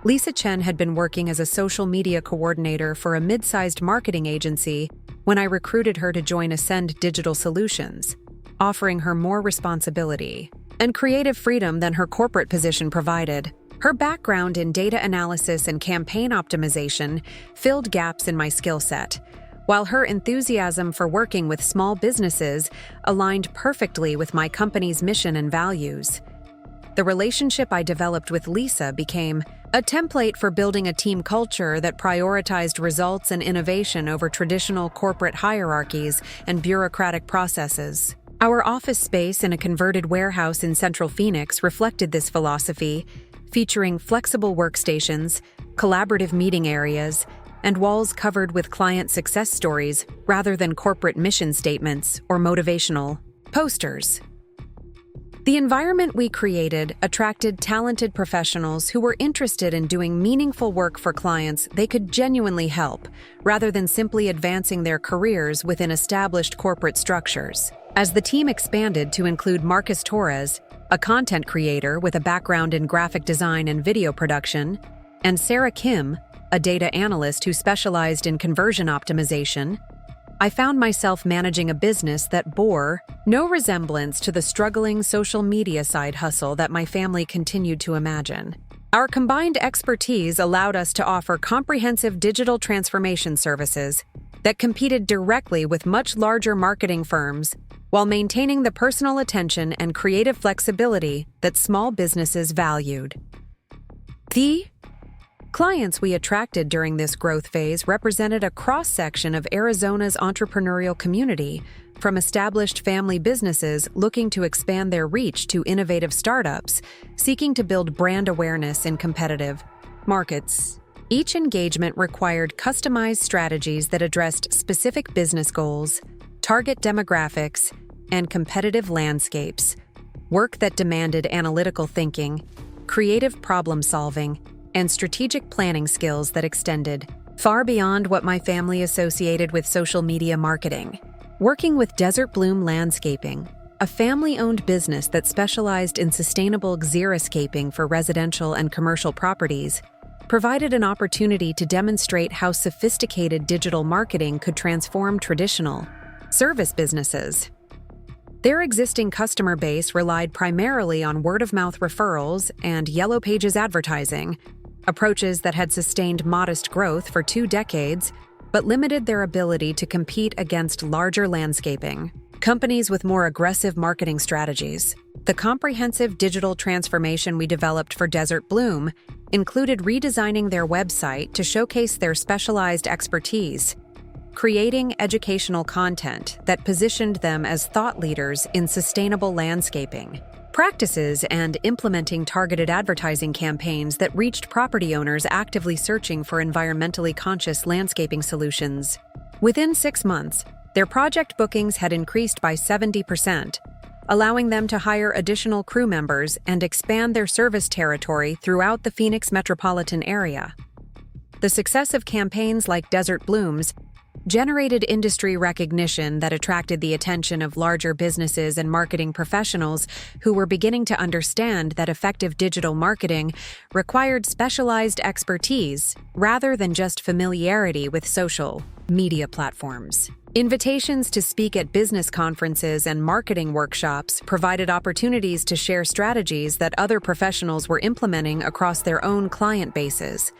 Lisa Chen had been working as a social media coordinator for a mid-sized marketing agency when I recruited her to join Ascend Digital Solutions, offering her more responsibility and creative freedom than her corporate position provided. Her background in data analysis and campaign optimization filled gaps in my skill set, while her enthusiasm for working with small businesses aligned perfectly with my company's mission and values. The relationship I developed with Lisa became a template for building a team culture that prioritized results and innovation over traditional corporate hierarchies and bureaucratic processes. Our office space in a converted warehouse in Central Phoenix reflected this philosophy, featuring flexible workstations, collaborative meeting areas, and walls covered with client success stories rather than corporate mission statements or motivational posters. The environment we created attracted talented professionals who were interested in doing meaningful work for clients they could genuinely help, rather than simply advancing their careers within established corporate structures. As the team expanded to include Marcus Torres, a content creator with a background in graphic design and video production, and Sarah Kim, a data analyst who specialized in conversion optimization, I found myself managing a business that bore no resemblance to the struggling social media side hustle that my family continued to imagine. Our combined expertise allowed us to offer comprehensive digital transformation services that competed directly with much larger marketing firms while maintaining the personal attention and creative flexibility that small businesses valued. The clients we attracted during this growth phase represented a cross-section of Arizona's entrepreneurial community, from established family businesses looking to expand their reach to innovative startups seeking to build brand awareness in competitive markets. Each engagement required customized strategies that addressed specific business goals, target demographics, and competitive landscapes, work that demanded analytical thinking, creative problem-solving, and strategic planning skills that extended far beyond what my family associated with social media marketing. Working with Desert Bloom Landscaping, a family-owned business that specialized in sustainable xeriscaping for residential and commercial properties, provided an opportunity to demonstrate how sophisticated digital marketing could transform traditional service businesses. Their existing customer base relied primarily on word-of-mouth referrals and Yellow Pages advertising, approaches that had sustained modest growth for 2 decades, but limited their ability to compete against larger landscaping companies with more aggressive marketing strategies. The comprehensive digital transformation we developed for Desert Bloom included redesigning their website to showcase their specialized expertise, creating educational content that positioned them as thought leaders in sustainable landscaping practices, and implementing targeted advertising campaigns that reached property owners actively searching for environmentally conscious landscaping solutions. Within 6 months, their project bookings had increased by 70%, allowing them to hire additional crew members and expand their service territory throughout the Phoenix metropolitan area. The success of campaigns like Desert Blooms generated industry recognition that attracted the attention of larger businesses and marketing professionals who were beginning to understand that effective digital marketing required specialized expertise rather than just familiarity with social media platforms. Invitations to speak at business conferences and marketing workshops provided opportunities to share strategies that other professionals were implementing across their own client bases,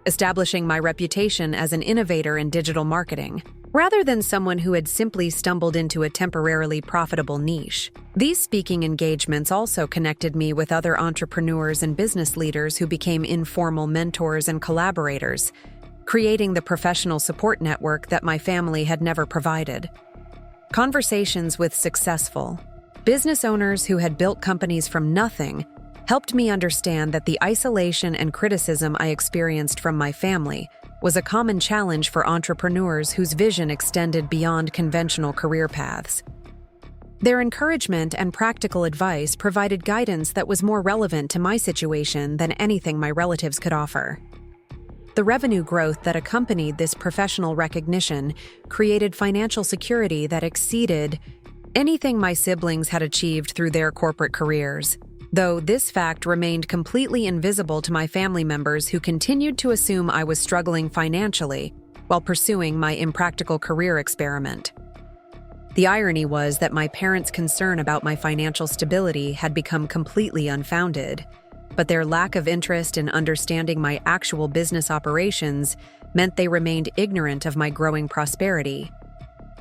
establishing my reputation as an innovator in digital marketing, rather than someone who had simply stumbled into a temporarily profitable niche. These speaking engagements also connected me with other entrepreneurs and business leaders who became informal mentors and collaborators, creating the professional support network that my family had never provided. Conversations with successful business owners who had built companies from nothing helped me understand that the isolation and criticism I experienced from my family was a common challenge for entrepreneurs whose vision extended beyond conventional career paths. Their encouragement and practical advice provided guidance that was more relevant to my situation than anything my relatives could offer. The revenue growth that accompanied this professional recognition created financial security that exceeded anything my siblings had achieved through their corporate careers, though this fact remained completely invisible to my family members who continued to assume I was struggling financially while pursuing my impractical career experiment. The irony was that my parents' concern about my financial stability had become completely unfounded, but their lack of interest in understanding my actual business operations meant they remained ignorant of my growing prosperity.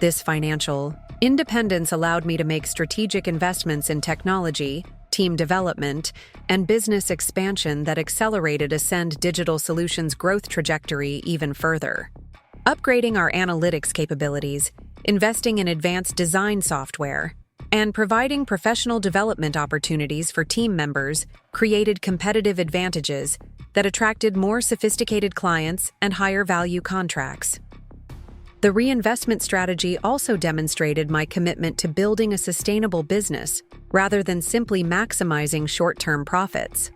This financial independence allowed me to make strategic investments in technology, team development, and business expansion that accelerated Ascend Digital Solutions' growth trajectory even further. Upgrading our analytics capabilities, investing in advanced design software, and providing professional development opportunities for team members created competitive advantages that attracted more sophisticated clients and higher-value contracts. The reinvestment strategy also demonstrated my commitment to building a sustainable business rather than simply maximizing short-term profits.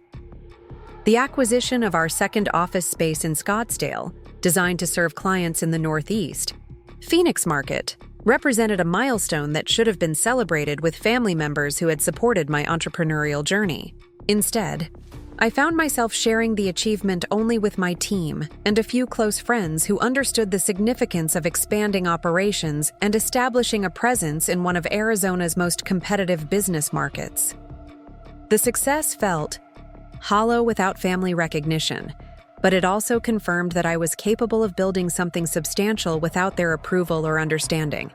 The acquisition of our second office space in Scottsdale, designed to serve clients in the Northeast, Phoenix market, represented a milestone that should have been celebrated with family members who had supported my entrepreneurial journey. Instead, I found myself sharing the achievement only with my team and a few close friends who understood the significance of expanding operations and establishing a presence in one of Arizona's most competitive business markets. The success felt hollow without family recognition, but it also confirmed that I was capable of building something substantial without their approval or understanding.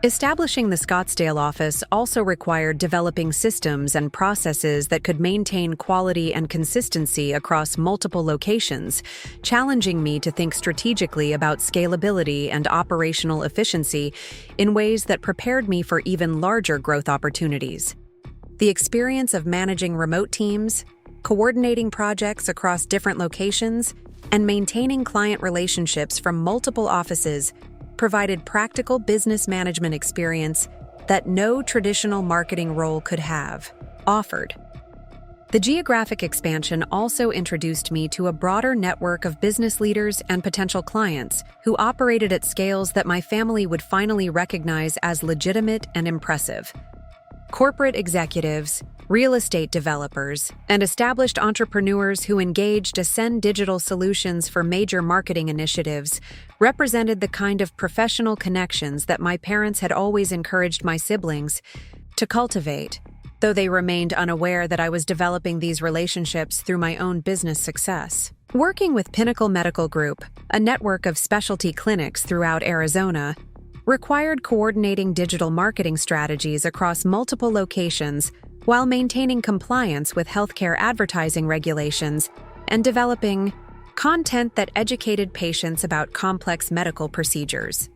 Establishing the Scottsdale office also required developing systems and processes that could maintain quality and consistency across multiple locations, challenging me to think strategically about scalability and operational efficiency in ways that prepared me for even larger growth opportunities. The experience of managing remote teams, coordinating projects across different locations, and maintaining client relationships from multiple offices provided practical business management experience that no traditional marketing role could have offered. The geographic expansion also introduced me to a broader network of business leaders and potential clients who operated at scales that my family would finally recognize as legitimate and impressive. Corporate executives, real estate developers, and established entrepreneurs who engaged Ascend Digital Solutions for major marketing initiatives represented the kind of professional connections that my parents had always encouraged my siblings to cultivate, though they remained unaware that I was developing these relationships through my own business success. Working with Pinnacle Medical Group, a network of specialty clinics throughout Arizona, required coordinating digital marketing strategies across multiple locations while maintaining compliance with healthcare advertising regulations and developing content that educated patients about complex medical procedures.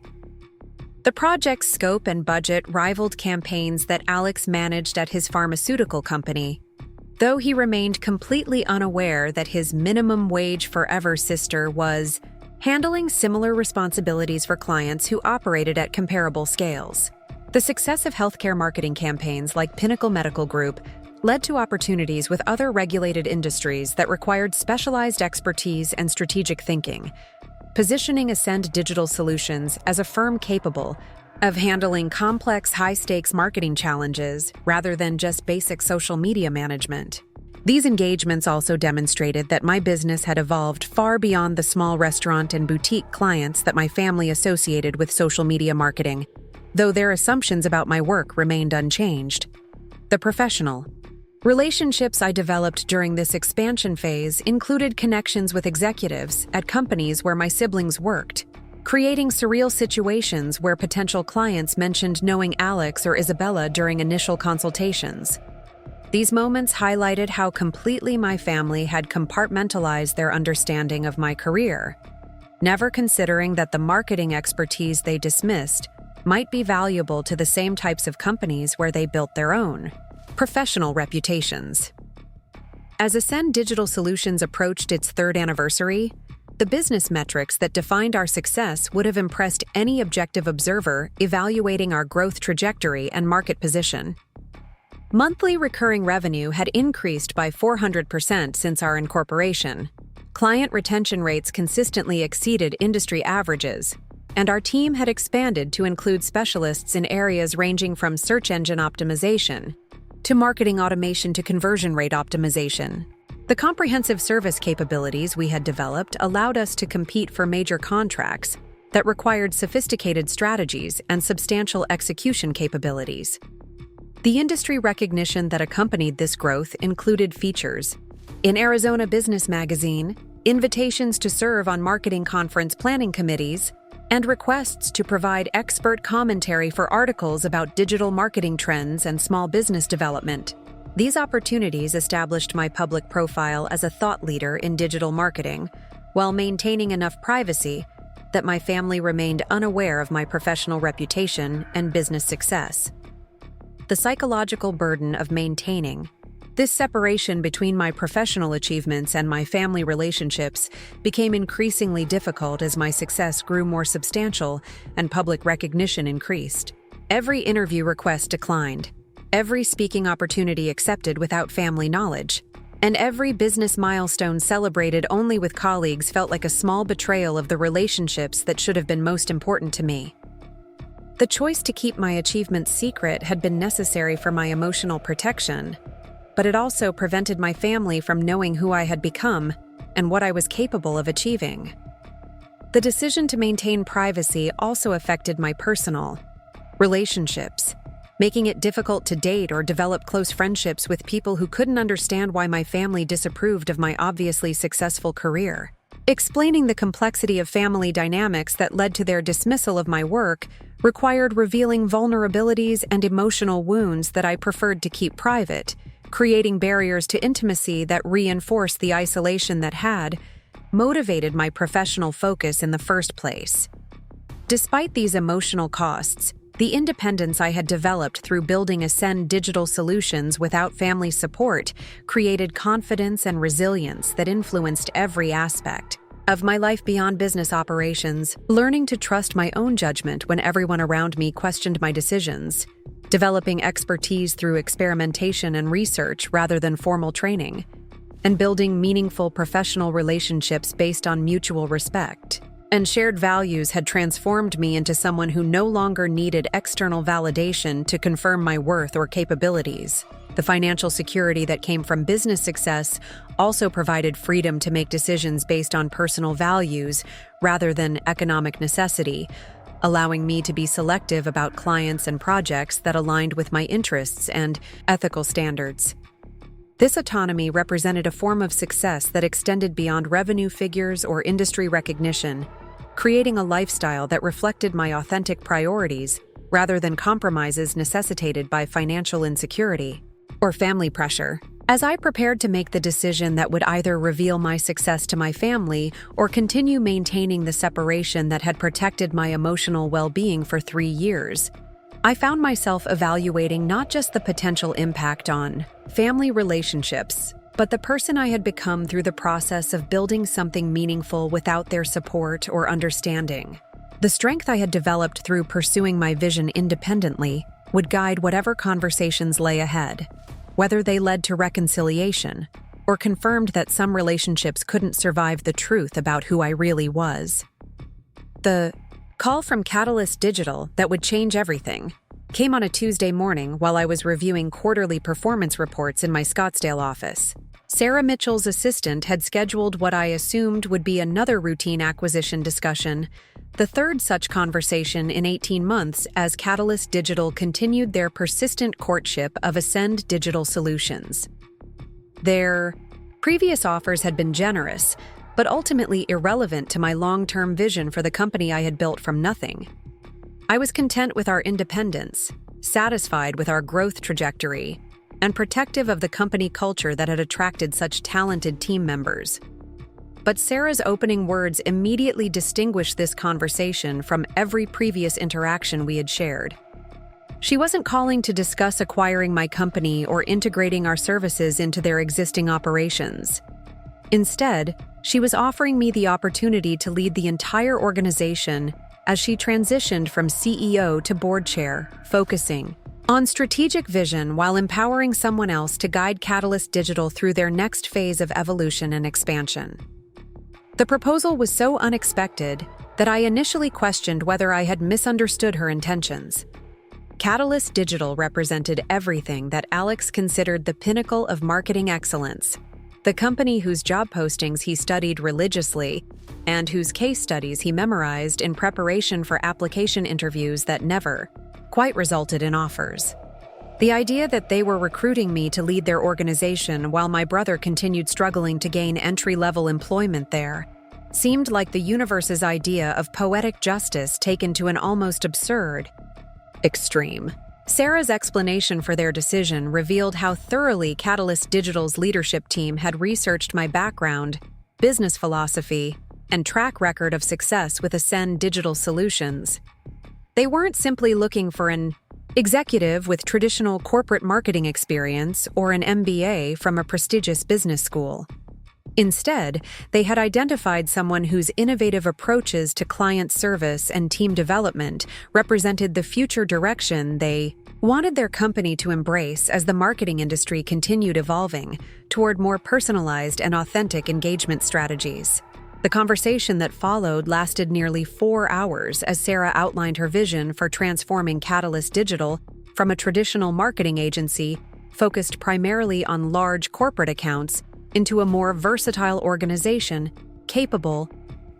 The project's scope and budget rivaled campaigns that Alex managed at his pharmaceutical company, though he remained completely unaware that his minimum wage forever sister was handling similar responsibilities for clients who operated at comparable scales. The success of healthcare marketing campaigns like Pinnacle Medical Group led to opportunities with other regulated industries that required specialized expertise and strategic thinking, positioning Ascend Digital Solutions as a firm capable of handling complex, high-stakes marketing challenges rather than just basic social media management. These engagements also demonstrated that my business had evolved far beyond the small restaurant and boutique clients that my family associated with social media marketing, though their assumptions about my work remained unchanged. The professional relationships I developed during this expansion phase included connections with executives at companies where my siblings worked, creating surreal situations where potential clients mentioned knowing Alex or Isabella during initial consultations. These moments highlighted how completely my family had compartmentalized their understanding of my career, never considering that the marketing expertise they dismissed might be valuable to the same types of companies where they built their own professional reputations. As Ascend Digital Solutions approached its third anniversary, the business metrics that defined our success would have impressed any objective observer evaluating our growth trajectory and market position. Monthly recurring revenue had increased by 400% since our incorporation. Client retention rates consistently exceeded industry averages, and our team had expanded to include specialists in areas ranging from search engine optimization to marketing automation to conversion rate optimization. The comprehensive service capabilities we had developed allowed us to compete for major contracts that required sophisticated strategies and substantial execution capabilities. The industry recognition that accompanied this growth included features in Arizona Business Magazine, invitations to serve on marketing conference planning committees, and requests to provide expert commentary for articles about digital marketing trends and small business development. These opportunities established my public profile as a thought leader in digital marketing, while maintaining enough privacy that my family remained unaware of my professional reputation and business success. The psychological burden of maintaining this separation between my professional achievements and my family relationships became increasingly difficult as my success grew more substantial and public recognition increased. Every interview request declined, every speaking opportunity accepted without family knowledge, and every business milestone celebrated only with colleagues felt like a small betrayal of the relationships that should have been most important to me. The choice to keep my achievements secret had been necessary for my emotional protection, but it also prevented my family from knowing who I had become and what I was capable of achieving. The decision to maintain privacy also affected my personal relationships, making it difficult to date or develop close friendships with people who couldn't understand why my family disapproved of my obviously successful career. Explaining the complexity of family dynamics that led to their dismissal of my work required revealing vulnerabilities and emotional wounds that I preferred to keep private, creating barriers to intimacy that reinforced the isolation that had motivated my professional focus in the first place. Despite these emotional costs, the independence I had developed through building Ascend Digital Solutions without family support created confidence and resilience that influenced every aspect of my life beyond business operations, learning to trust my own judgment when everyone around me questioned my decisions, developing expertise through experimentation and research rather than formal training, and building meaningful professional relationships based on mutual respect and shared values had transformed me into someone who no longer needed external validation to confirm my worth or capabilities. The financial security that came from business success also provided freedom to make decisions based on personal values rather than economic necessity, allowing me to be selective about clients and projects that aligned with my interests and ethical standards. This autonomy represented a form of success that extended beyond revenue figures or industry recognition, creating a lifestyle that reflected my authentic priorities rather than compromises necessitated by financial insecurity or family pressure. As I prepared to make the decision that would either reveal my success to my family or continue maintaining the separation that had protected my emotional well-being for 3 years, I found myself evaluating not just the potential impact on family relationships, but the person I had become through the process of building something meaningful without their support or understanding. The strength I had developed through pursuing my vision independently would guide whatever conversations lay ahead, whether they led to reconciliation or confirmed that some relationships couldn't survive the truth about who I really was. The call from Catalyst Digital that would change everything came on a Tuesday morning while I was reviewing quarterly performance reports in my Scottsdale office. Sarah Mitchell's assistant had scheduled what I assumed would be another routine acquisition discussion, the third such conversation in 18 months as Catalyst Digital continued their persistent courtship of Ascend Digital Solutions. Their previous offers had been generous, but ultimately irrelevant to my long-term vision for the company I had built from nothing. I was content with our independence, satisfied with our growth trajectory, and protective of the company culture that had attracted such talented team members. But Sarah's opening words immediately distinguished this conversation from every previous interaction we had shared. She wasn't calling to discuss acquiring my company or integrating our services into their existing operations. Instead, she was offering me the opportunity to lead the entire organization as she transitioned from CEO to board chair, focusing on strategic vision while empowering someone else to guide Catalyst Digital through their next phase of evolution and expansion. The proposal was so unexpected that I initially questioned whether I had misunderstood her intentions. Catalyst Digital represented everything that Alex considered the pinnacle of marketing excellence, the company whose job postings he studied religiously and whose case studies he memorized in preparation for application interviews that never quite resulted in offers. The idea that they were recruiting me to lead their organization while my brother continued struggling to gain entry-level employment there seemed like the universe's idea of poetic justice taken to an almost absurd extreme. Sarah's explanation for their decision revealed how thoroughly Catalyst Digital's leadership team had researched my background, business philosophy, and track record of success with Ascend Digital Solutions. They weren't simply looking for an executive with traditional corporate marketing experience or an MBA from a prestigious business school. Instead, they had identified someone whose innovative approaches to client service and team development represented the future direction they wanted their company to embrace as the marketing industry continued evolving toward more personalized and authentic engagement strategies. The conversation that followed lasted nearly 4 hours as Sarah outlined her vision for transforming Catalyst Digital from a traditional marketing agency focused primarily on large corporate accounts into a more versatile organization capable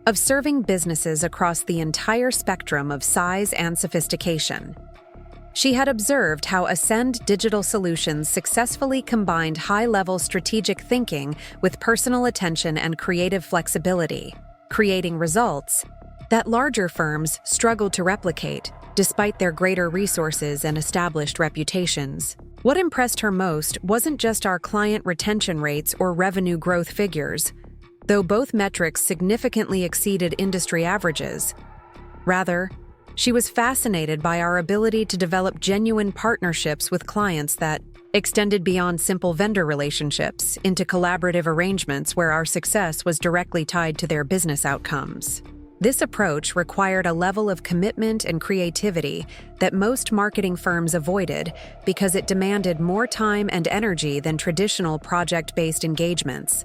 of serving businesses across the entire spectrum of size and sophistication. She had observed how Ascend Digital Solutions successfully combined high-level strategic thinking with personal attention and creative flexibility, creating results that larger firms struggled to replicate despite their greater resources and established reputations. What impressed her most wasn't just our client retention rates or revenue growth figures, though both metrics significantly exceeded industry averages. Rather, she was fascinated by our ability to develop genuine partnerships with clients that extended beyond simple vendor relationships into collaborative arrangements where our success was directly tied to their business outcomes. This approach required a level of commitment and creativity that most marketing firms avoided because it demanded more time and energy than traditional project-based engagements.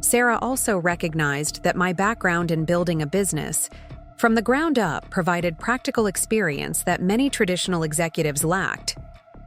Sarah also recognized that my background in building a business from the ground up provided practical experience that many traditional executives lacked,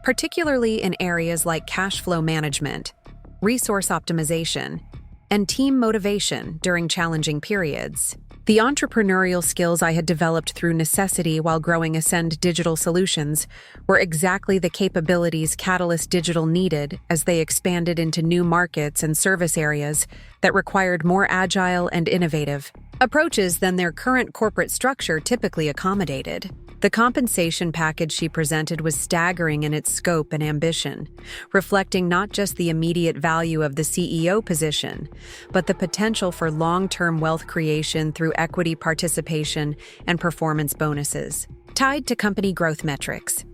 particularly in areas like cash flow management, resource optimization, and team motivation during challenging periods. The entrepreneurial skills I had developed through necessity while growing Ascend Digital Solutions were exactly the capabilities Catalyst Digital needed as they expanded into new markets and service areas that required more agile and innovative approaches than their current corporate structure typically accommodated. The compensation package she presented was staggering in its scope and ambition, reflecting not just the immediate value of the CEO position, but the potential for long-term wealth creation through equity participation and performance bonuses, tied to company growth metrics.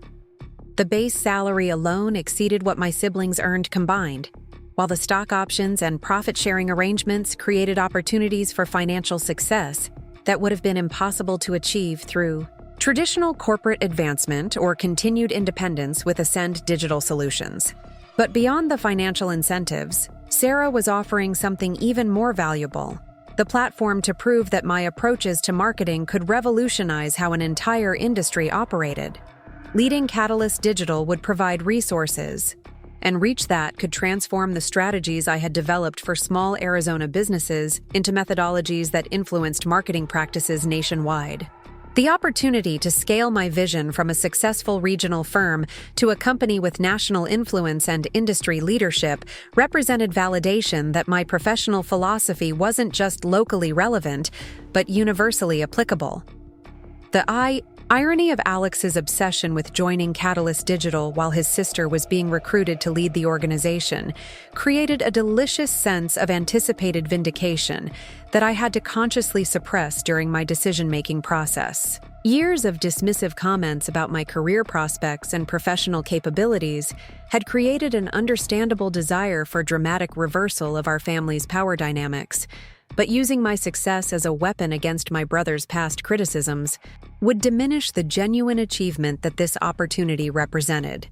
The base salary alone exceeded what my siblings earned combined, while the stock options and profit-sharing arrangements created opportunities for financial success that would have been impossible to achieve through traditional corporate advancement or continued independence with Ascend Digital Solutions. But beyond the financial incentives, Sarah was offering something even more valuable: the platform to prove that my approaches to marketing could revolutionize how an entire industry operated. Leading Catalyst Digital would provide resources and reach that could transform the strategies I had developed for small Arizona businesses into methodologies that influenced marketing practices nationwide. The opportunity to scale my vision from a successful regional firm to a company with national influence and industry leadership represented validation that my professional philosophy wasn't just locally relevant, but universally applicable. The irony of Alex's obsession with joining Catalyst Digital while his sister was being recruited to lead the organization created a delicious sense of anticipated vindication that I had to consciously suppress during my decision-making process. Years of dismissive comments about my career prospects and professional capabilities had created an understandable desire for dramatic reversal of our family's power dynamics, but using my success as a weapon against my brother's past criticisms would diminish the genuine achievement that this opportunity represented.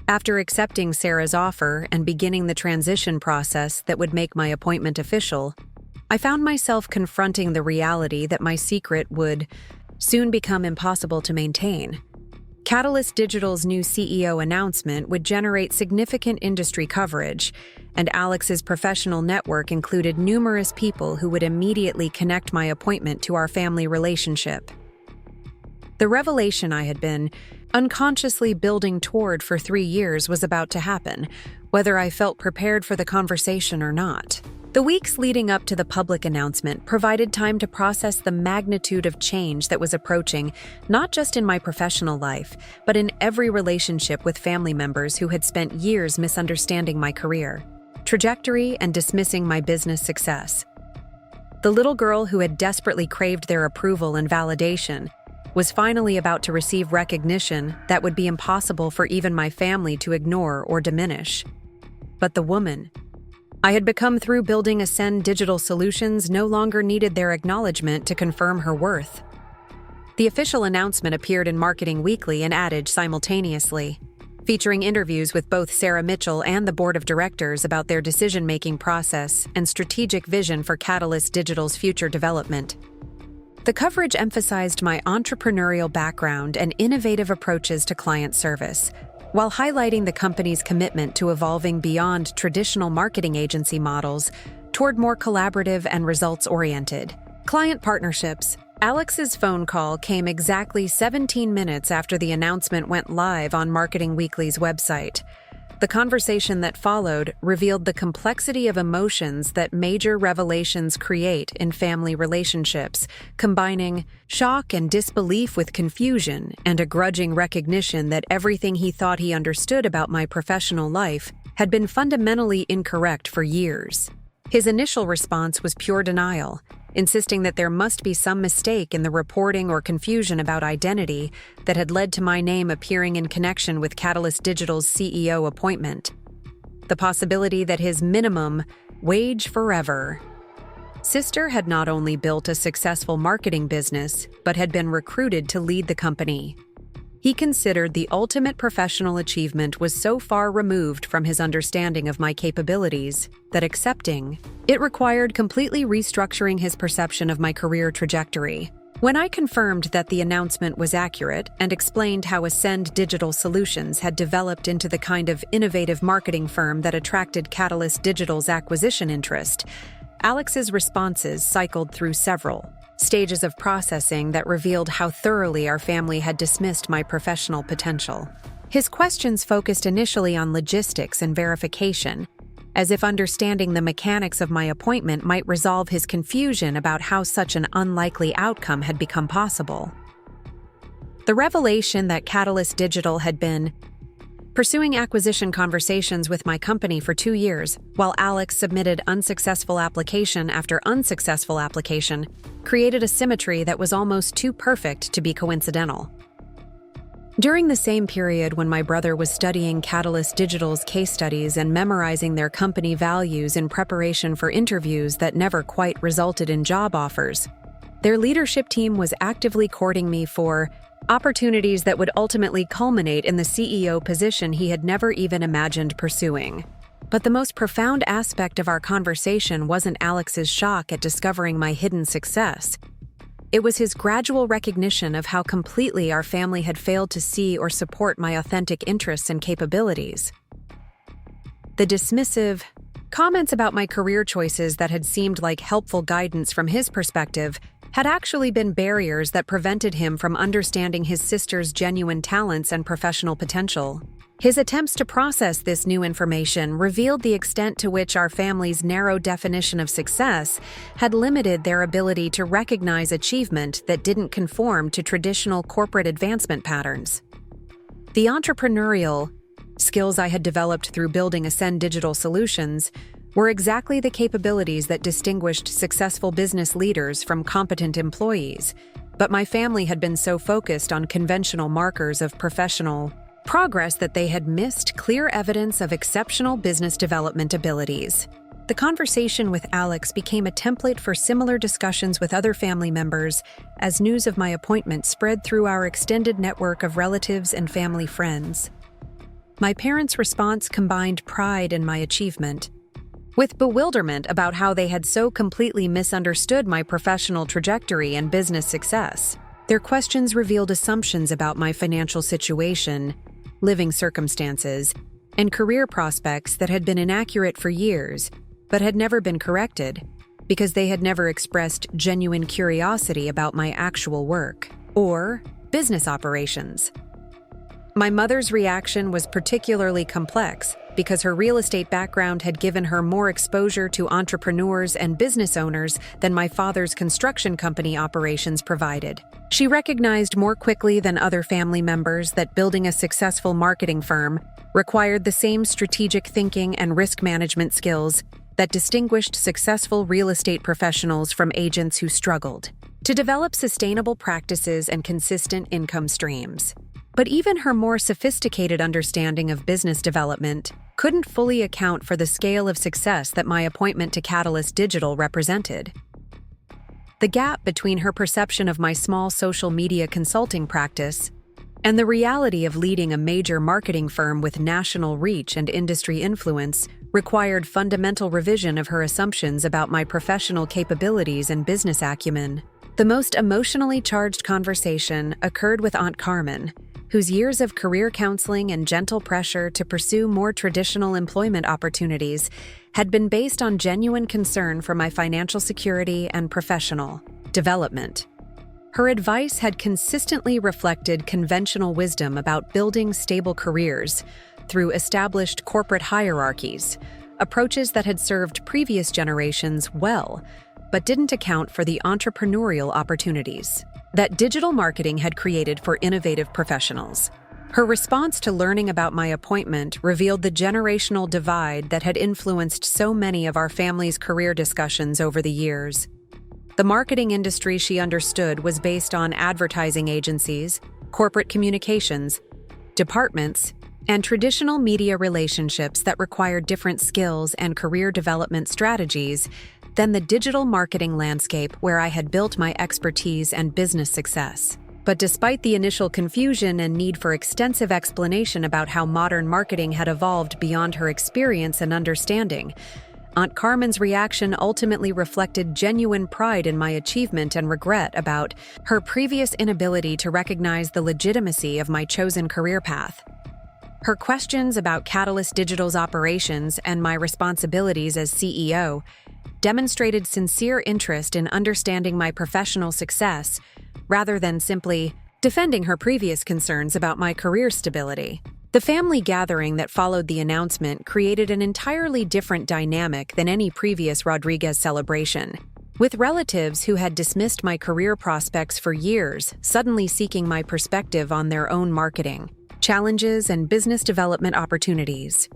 After accepting Sarah's offer and beginning the transition process that would make my appointment official, I found myself confronting the reality that my secret would soon become impossible to maintain. Catalyst Digital's new CEO announcement would generate significant industry coverage, and Alex's professional network included numerous people who would immediately connect my appointment to our family relationship. The revelation I had been unconsciously building toward for 3 years was about to happen, whether I felt prepared for the conversation or not. The weeks leading up to the public announcement provided time to process the magnitude of change that was approaching, not just in my professional life, but in every relationship with family members who had spent years misunderstanding my career, trajectory, and dismissing my business success. The little girl who had desperately craved their approval and validation was finally about to receive recognition that would be impossible for even my family to ignore or diminish. But the woman I had become through building Ascend Digital Solutions no longer needed their acknowledgement to confirm her worth. The official announcement appeared in Marketing Weekly and Adage simultaneously, featuring interviews with both Sarah Mitchell and the board of directors about their decision-making process and strategic vision for Catalyst Digital's future development. The coverage emphasized my entrepreneurial background and innovative approaches to client service, while highlighting the company's commitment to evolving beyond traditional marketing agency models toward more collaborative and results-oriented client partnerships. Alex's phone call came exactly 17 minutes after the announcement went live on Marketing Weekly's website. The conversation that followed revealed the complexity of emotions that major revelations create in family relationships, combining shock and disbelief with confusion and a grudging recognition that everything he thought he understood about my professional life had been fundamentally incorrect for years. His initial response was pure denial, insisting that there must be some mistake in the reporting or confusion about identity that had led to my name appearing in connection with Catalyst Digital's CEO appointment. The possibility that his minimum wage forever sister had not only built a successful marketing business, but had been recruited to lead the company. He considered the ultimate professional achievement was so far removed from his understanding of my capabilities that accepting it required completely restructuring his perception of my career trajectory. When I confirmed that the announcement was accurate and explained how Ascend Digital Solutions had developed into the kind of innovative marketing firm that attracted Catalyst Digital's acquisition interest, Alex's responses cycled through several stages of processing that revealed how thoroughly our family had dismissed my professional potential. His questions focused initially on logistics and verification, as if understanding the mechanics of my appointment might resolve his confusion about how such an unlikely outcome had become possible. The revelation that Catalyst Digital had been pursuing acquisition conversations with my company for 2 years, while Alex submitted unsuccessful application after unsuccessful application, created a symmetry that was almost too perfect to be coincidental. During the same period when my brother was studying Catalyst Digital's case studies and memorizing their company values in preparation for interviews that never quite resulted in job offers, their leadership team was actively courting me for opportunities that would ultimately culminate in the CEO position he had never even imagined pursuing. But the most profound aspect of our conversation wasn't Alex's shock at discovering my hidden success. It was his gradual recognition of how completely our family had failed to see or support my authentic interests and capabilities. The dismissive comments about my career choices that had seemed like helpful guidance from his perspective had actually been barriers that prevented him from understanding his sister's genuine talents and professional potential. His attempts to process this new information revealed the extent to which our family's narrow definition of success had limited their ability to recognize achievement that didn't conform to traditional corporate advancement patterns. The entrepreneurial skills I had developed through building Ascend Digital Solutions were exactly the capabilities that distinguished successful business leaders from competent employees, but my family had been so focused on conventional markers of professional progress that they had missed clear evidence of exceptional business development abilities. The conversation with Alex became a template for similar discussions with other family members as news of my appointment spread through our extended network of relatives and family friends. My parents' response combined pride in my achievement with bewilderment about how they had so completely misunderstood my professional trajectory and business success. Their questions revealed assumptions about my financial situation, living circumstances, and career prospects that had been inaccurate for years, but had never been corrected, because they had never expressed genuine curiosity about my actual work or business operations. My mother's reaction was particularly complex, because her real estate background had given her more exposure to entrepreneurs and business owners than my father's construction company operations provided. She recognized more quickly than other family members that building a successful marketing firm required the same strategic thinking and risk management skills that distinguished successful real estate professionals from agents who struggled to develop sustainable practices and consistent income streams. But even her more sophisticated understanding of business development couldn't fully account for the scale of success that my appointment to Catalyst Digital represented. The gap between her perception of my small social media consulting practice and the reality of leading a major marketing firm with national reach and industry influence required fundamental revision of her assumptions about my professional capabilities and business acumen. The most emotionally charged conversation occurred with Aunt Carmen, whose years of career counseling and gentle pressure to pursue more traditional employment opportunities had been based on genuine concern for my financial security and professional development. Her advice had consistently reflected conventional wisdom about building stable careers through established corporate hierarchies, approaches that had served previous generations well, but didn't account for the entrepreneurial opportunities that digital marketing had created for innovative professionals. Her response to learning about my appointment revealed the generational divide that had influenced so many of our family's career discussions over the years. The marketing industry she understood was based on advertising agencies, corporate communications, departments, and traditional media relationships that required different skills and career development strategies than the digital marketing landscape where I had built my expertise and business success. But despite the initial confusion and need for extensive explanation about how modern marketing had evolved beyond her experience and understanding, Aunt Carmen's reaction ultimately reflected genuine pride in my achievement and regret about her previous inability to recognize the legitimacy of my chosen career path. Her questions about Catalyst Digital's operations and my responsibilities as CEO demonstrated sincere interest in understanding my professional success rather than simply defending her previous concerns about my career stability. The family gathering that followed the announcement created an entirely different dynamic than any previous Rodriguez celebration, with relatives who had dismissed my career prospects for years suddenly seeking my perspective on their own marketing, challenges, and business development opportunities.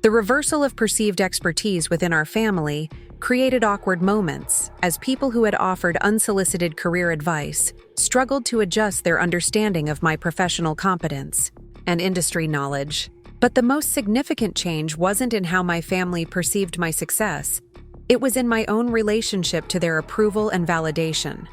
The reversal of perceived expertise within our family created awkward moments as people who had offered unsolicited career advice struggled to adjust their understanding of my professional competence and industry knowledge. But the most significant change wasn't in how my family perceived my success. It was in my own relationship to their approval and validation.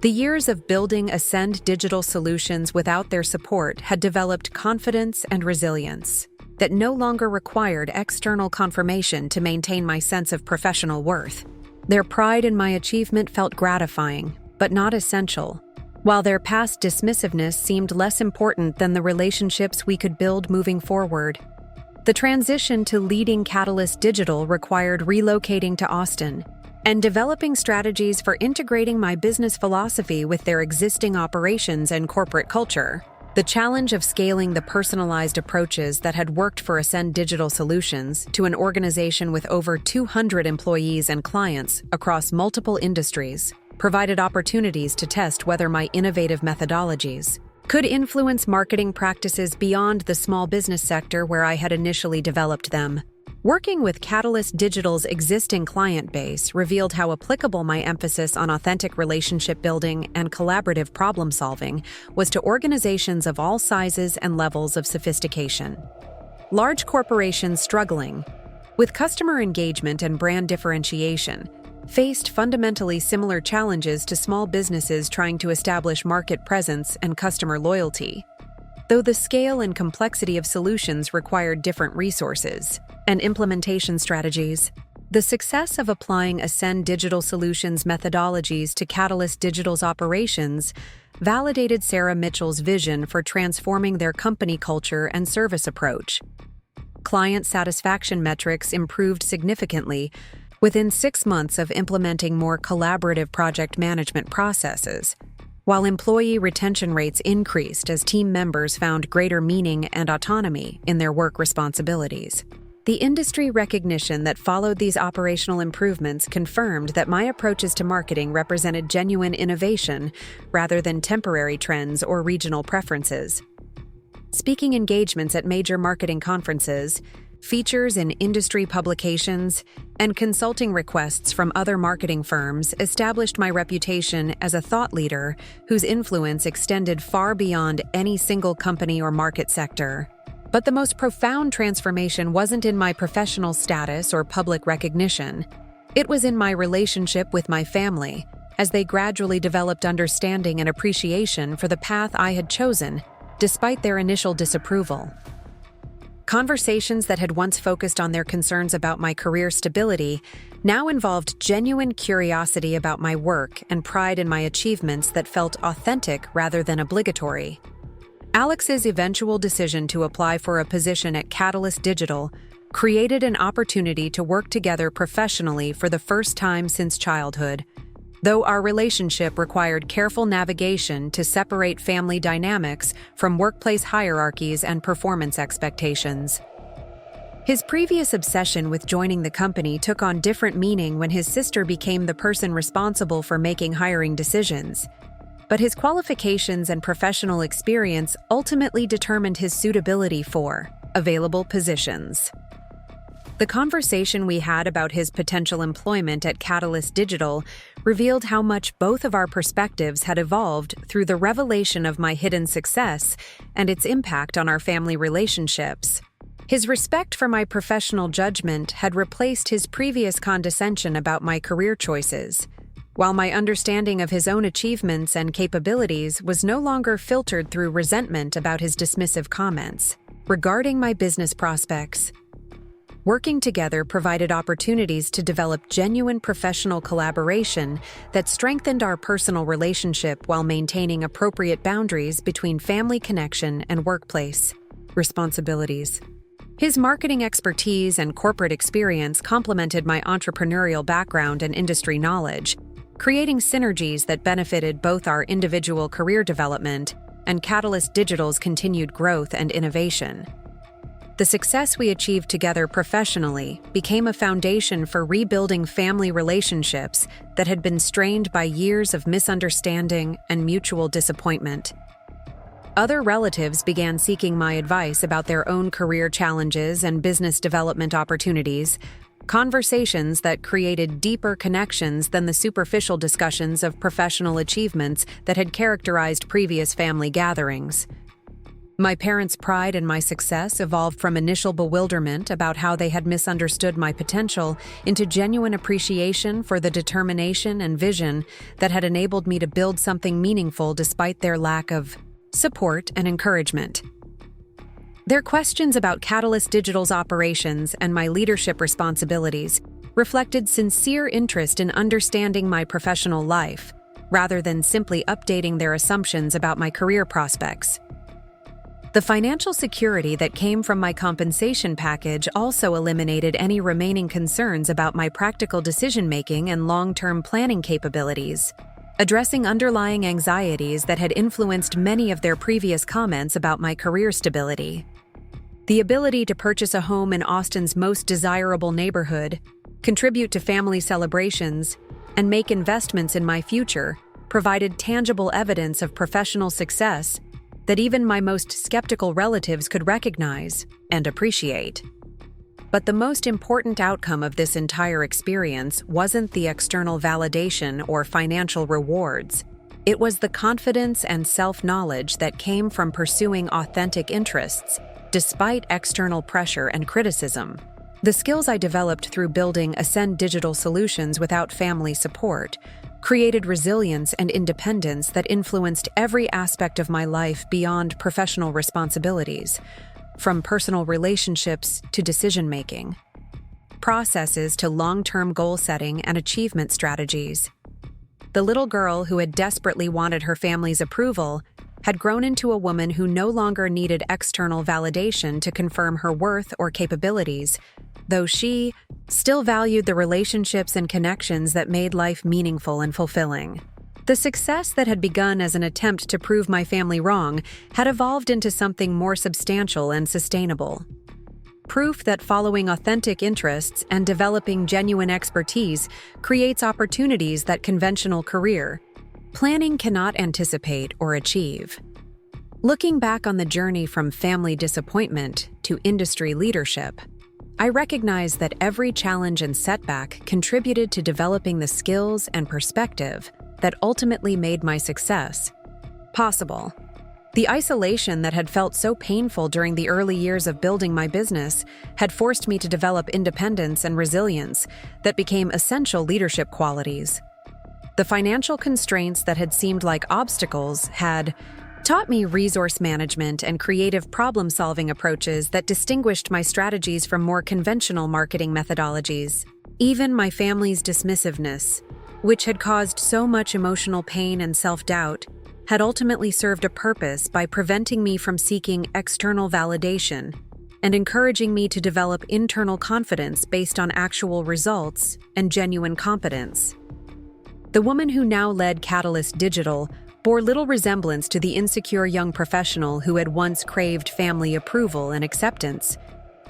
The years of building Ascend Digital Solutions without their support had developed confidence and resilience that no longer required external confirmation to maintain my sense of professional worth. Their pride in my achievement felt gratifying, but not essential, while their past dismissiveness seemed less important than the relationships we could build moving forward. The transition to leading Catalyst Digital required relocating to Austin and developing strategies for integrating my business philosophy with their existing operations and corporate culture. The challenge of scaling the personalized approaches that had worked for Ascend Digital Solutions to an organization with over 200 employees and clients across multiple industries provided opportunities to test whether my innovative methodologies could influence marketing practices beyond the small business sector where I had initially developed them. Working with Catalyst Digital's existing client base revealed how applicable my emphasis on authentic relationship building and collaborative problem-solving was to organizations of all sizes and levels of sophistication. Large corporations struggling with customer engagement and brand differentiation faced fundamentally similar challenges to small businesses trying to establish market presence and customer loyalty. Though the scale and complexity of solutions required different resources and implementation strategies, the success of applying Ascend Digital Solutions methodologies to Catalyst Digital's operations validated Sarah Mitchell's vision for transforming their company culture and service approach. Client satisfaction metrics improved significantly within 6 months of implementing more collaborative project management processes, while employee retention rates increased as team members found greater meaning and autonomy in their work responsibilities. The industry recognition that followed these operational improvements confirmed that my approaches to marketing represented genuine innovation rather than temporary trends or regional preferences. Speaking engagements at major marketing conferences, features in industry publications, and consulting requests from other marketing firms established my reputation as a thought leader whose influence extended far beyond any single company or market sector. But the most profound transformation wasn't in my professional status or public recognition. It was in my relationship with my family, as they gradually developed understanding and appreciation for the path I had chosen, despite their initial disapproval. Conversations that had once focused on their concerns about my career stability now involved genuine curiosity about my work and pride in my achievements that felt authentic rather than obligatory. Alex's eventual decision to apply for a position at Catalyst Digital created an opportunity to work together professionally for the first time since childhood, though our relationship required careful navigation to separate family dynamics from workplace hierarchies and performance expectations. His previous obsession with joining the company took on different meaning when his sister became the person responsible for making hiring decisions, but his qualifications and professional experience ultimately determined his suitability for available positions. The conversation we had about his potential employment at Catalyst Digital revealed how much both of our perspectives had evolved through the revelation of my hidden success and its impact on our family relationships. His respect for my professional judgment had replaced his previous condescension about my career choices, while my understanding of his own achievements and capabilities was no longer filtered through resentment about his dismissive comments. Regarding my business prospects, working together provided opportunities to develop genuine professional collaboration that strengthened our personal relationship while maintaining appropriate boundaries between family connection and workplace responsibilities. His marketing expertise and corporate experience complemented my entrepreneurial background and industry knowledge, creating synergies that benefited both our individual career development and Catalyst Digital's continued growth and innovation. The success we achieved together professionally became a foundation for rebuilding family relationships that had been strained by years of misunderstanding and mutual disappointment. Other relatives began seeking my advice about their own career challenges and business development opportunities, conversations that created deeper connections than the superficial discussions of professional achievements that had characterized previous family gatherings. My parents' pride in my success evolved from initial bewilderment about how they had misunderstood my potential into genuine appreciation for the determination and vision that had enabled me to build something meaningful despite their lack of support and encouragement. Their questions about Catalyst Digital's operations and my leadership responsibilities reflected sincere interest in understanding my professional life, rather than simply updating their assumptions about my career prospects. The financial security that came from my compensation package also eliminated any remaining concerns about my practical decision-making and long-term planning capabilities, addressing underlying anxieties that had influenced many of their previous comments about my career stability. The ability to purchase a home in Austin's most desirable neighborhood, contribute to family celebrations, and make investments in my future provided tangible evidence of professional success that even my most skeptical relatives could recognize and appreciate. But the most important outcome of this entire experience wasn't the external validation or financial rewards. It was the confidence and self-knowledge that came from pursuing authentic interests, despite external pressure and criticism. The skills I developed through building Ascend Digital Solutions without family support created resilience and independence that influenced every aspect of my life beyond professional responsibilities, from personal relationships to decision-making, processes to long-term goal setting and achievement strategies. The little girl who had desperately wanted her family's approval had grown into a woman who no longer needed external validation to confirm her worth or capabilities, though she still valued the relationships and connections that made life meaningful and fulfilling. The success that had begun as an attempt to prove my family wrong had evolved into something more substantial and sustainable. Proof that following authentic interests and developing genuine expertise creates opportunities that conventional career planning cannot anticipate or achieve. Looking back on the journey from family disappointment to industry leadership, I recognize that every challenge and setback contributed to developing the skills and perspective that ultimately made my success possible. The isolation that had felt so painful during the early years of building my business had forced me to develop independence and resilience that became essential leadership qualities. The financial constraints that had seemed like obstacles had taught me resource management and creative problem-solving approaches that distinguished my strategies from more conventional marketing methodologies. Even my family's dismissiveness, which had caused so much emotional pain and self-doubt, had ultimately served a purpose by preventing me from seeking external validation and encouraging me to develop internal confidence based on actual results and genuine competence. The woman who now led Catalyst Digital bore little resemblance to the insecure young professional who had once craved family approval and acceptance,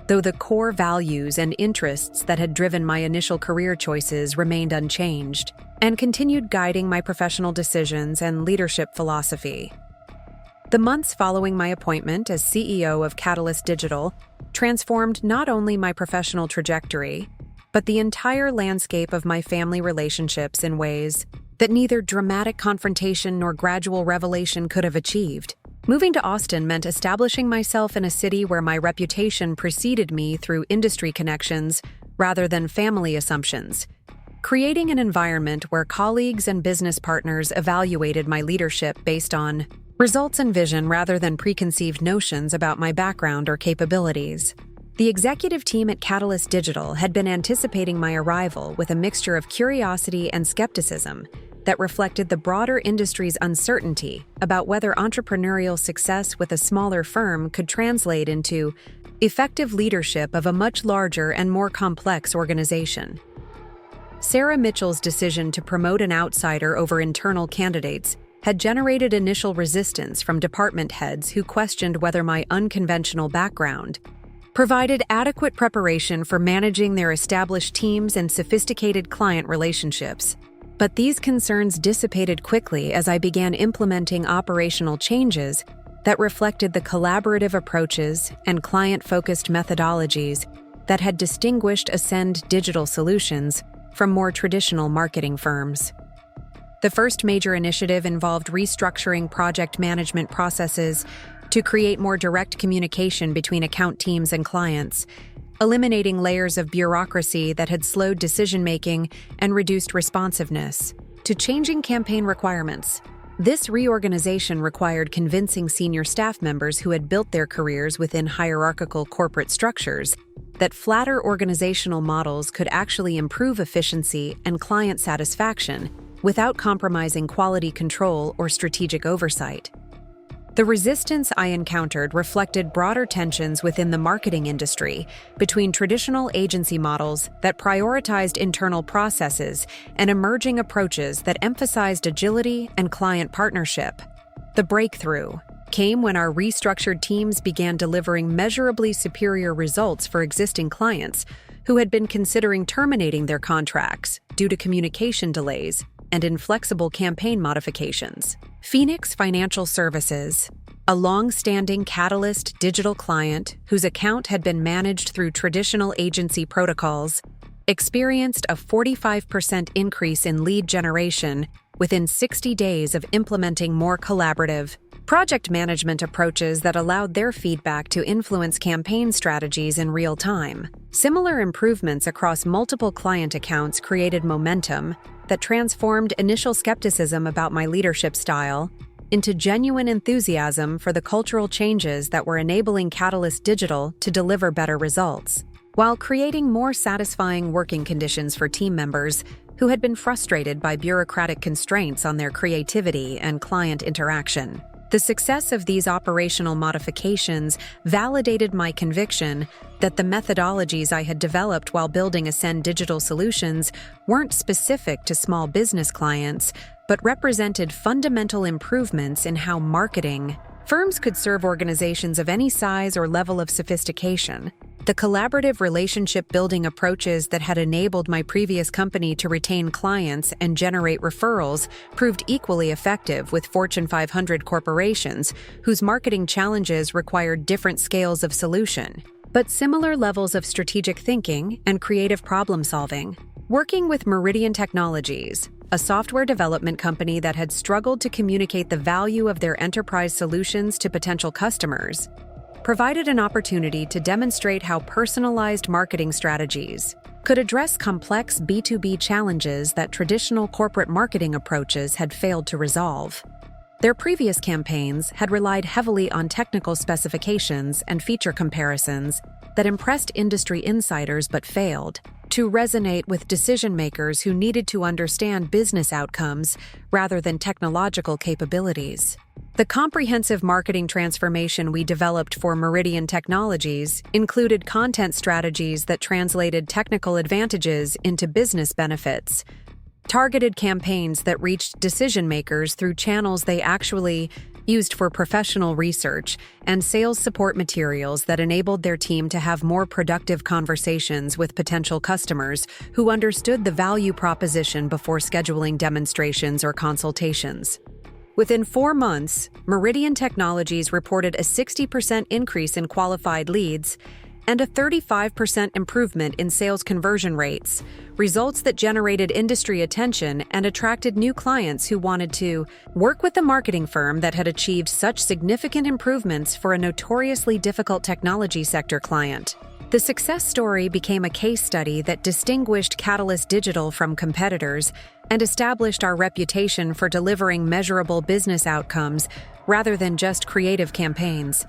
though the core values and interests that had driven my initial career choices remained unchanged and continued guiding my professional decisions and leadership philosophy. The months following my appointment as CEO of Catalyst Digital transformed not only my professional trajectory, but the entire landscape of my family relationships in ways that neither dramatic confrontation nor gradual revelation could have achieved. Moving to Austin meant establishing myself in a city where my reputation preceded me through industry connections rather than family assumptions, creating an environment where colleagues and business partners evaluated my leadership based on results and vision rather than preconceived notions about my background or capabilities. The executive team at Catalyst Digital had been anticipating my arrival with a mixture of curiosity and skepticism that reflected the broader industry's uncertainty about whether entrepreneurial success with a smaller firm could translate into effective leadership of a much larger and more complex organization. Sarah Mitchell's decision to promote an outsider over internal candidates had generated initial resistance from department heads who questioned whether my unconventional background provided adequate preparation for managing their established teams and sophisticated client relationships. But these concerns dissipated quickly as I began implementing operational changes that reflected the collaborative approaches and client-focused methodologies that had distinguished Ascend Digital Solutions from more traditional marketing firms. The first major initiative involved restructuring project management processes to create more direct communication between account teams and clients, eliminating layers of bureaucracy that had slowed decision-making and reduced responsiveness to changing campaign requirements. This reorganization required convincing senior staff members who had built their careers within hierarchical corporate structures that flatter organizational models could actually improve efficiency and client satisfaction without compromising quality control or strategic oversight. The resistance I encountered reflected broader tensions within the marketing industry between traditional agency models that prioritized internal processes and emerging approaches that emphasized agility and client partnership. The breakthrough came when our restructured teams began delivering measurably superior results for existing clients who had been considering terminating their contracts due to communication delays and inflexible campaign modifications. Phoenix Financial Services, a long-standing Catalyst Digital client whose account had been managed through traditional agency protocols, experienced a 45% increase in lead generation within 60 days of implementing more collaborative project management approaches that allowed their feedback to influence campaign strategies in real time. Similar improvements across multiple client accounts created momentum that transformed initial skepticism about my leadership style into genuine enthusiasm for the cultural changes that were enabling Catalyst Digital to deliver better results, while creating more satisfying working conditions for team members who had been frustrated by bureaucratic constraints on their creativity and client interaction. The success of these operational modifications validated my conviction that the methodologies I had developed while building Ascend Digital Solutions weren't specific to small business clients, but represented fundamental improvements in how marketing firms could serve organizations of any size or level of sophistication. The collaborative relationship-building approaches that had enabled my previous company to retain clients and generate referrals proved equally effective with Fortune 500 corporations, whose marketing challenges required different scales of solution, but similar levels of strategic thinking and creative problem-solving. Working with Meridian Technologies, a software development company that had struggled to communicate the value of their enterprise solutions to potential customers, provided an opportunity to demonstrate how personalized marketing strategies could address complex B2B challenges that traditional corporate marketing approaches had failed to resolve. Their previous campaigns had relied heavily on technical specifications and feature comparisons that impressed industry insiders but failed to resonate with decision-makers who needed to understand business outcomes rather than technological capabilities. The comprehensive marketing transformation we developed for Meridian Technologies included content strategies that translated technical advantages into business benefits, targeted campaigns that reached decision-makers through channels they actually used for professional research, and sales support materials that enabled their team to have more productive conversations with potential customers who understood the value proposition before scheduling demonstrations or consultations. Within 4 months, Meridian Technologies reported a 60% increase in qualified leads and a 35% improvement in sales conversion rates, results that generated industry attention and attracted new clients who wanted to work with the marketing firm that had achieved such significant improvements for a notoriously difficult technology sector client. The success story became a case study that distinguished Catalyst Digital from competitors and established our reputation for delivering measurable business outcomes rather than just creative campaigns.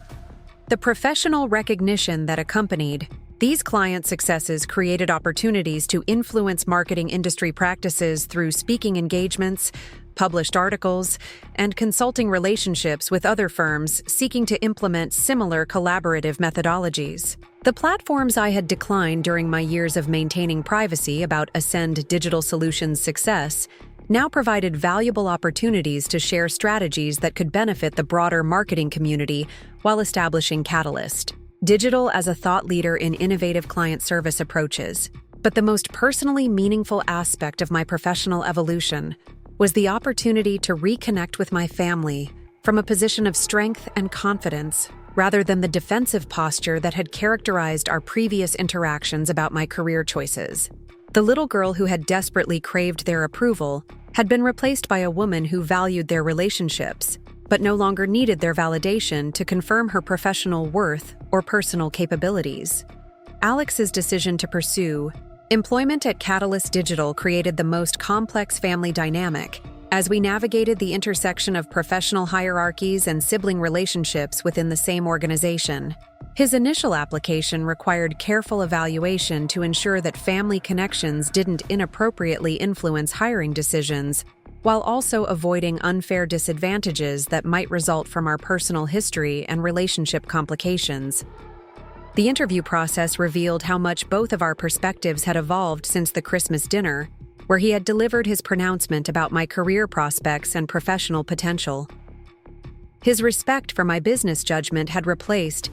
The professional recognition that accompanied these client successes created opportunities to influence marketing industry practices through speaking engagements, published articles, and consulting relationships with other firms seeking to implement similar collaborative methodologies. The platforms I had declined during my years of maintaining privacy about Ascend Digital Solutions' success now provided valuable opportunities to share strategies that could benefit the broader marketing community while establishing Catalyst Digital as a thought leader in innovative client service approaches. But the most personally meaningful aspect of my professional evolution was the opportunity to reconnect with my family from a position of strength and confidence rather than the defensive posture that had characterized our previous interactions about my career choices. The little girl who had desperately craved their approval had been replaced by a woman who valued their relationships, but no longer needed their validation to confirm her professional worth or personal capabilities. Alex's decision to pursue employment at Catalyst Digital created the most complex family dynamic as we navigated the intersection of professional hierarchies and sibling relationships within the same organization. His initial application required careful evaluation to ensure that family connections didn't inappropriately influence hiring decisions, while also avoiding unfair disadvantages that might result from our personal history and relationship complications. The interview process revealed how much both of our perspectives had evolved since the Christmas dinner, where he had delivered his pronouncement about my career prospects and professional potential. His respect for my business judgment had replaced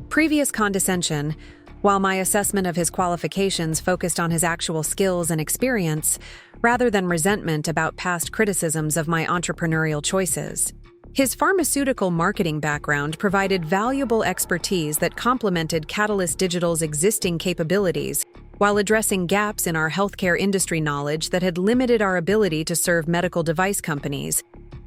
previous condescension, while my assessment of his qualifications focused on his actual skills and experience, rather than resentment about past criticisms of my entrepreneurial choices. His pharmaceutical marketing background provided valuable expertise that complemented Catalyst Digital's existing capabilities, while addressing gaps in our healthcare industry knowledge that had limited our ability to serve medical device companies,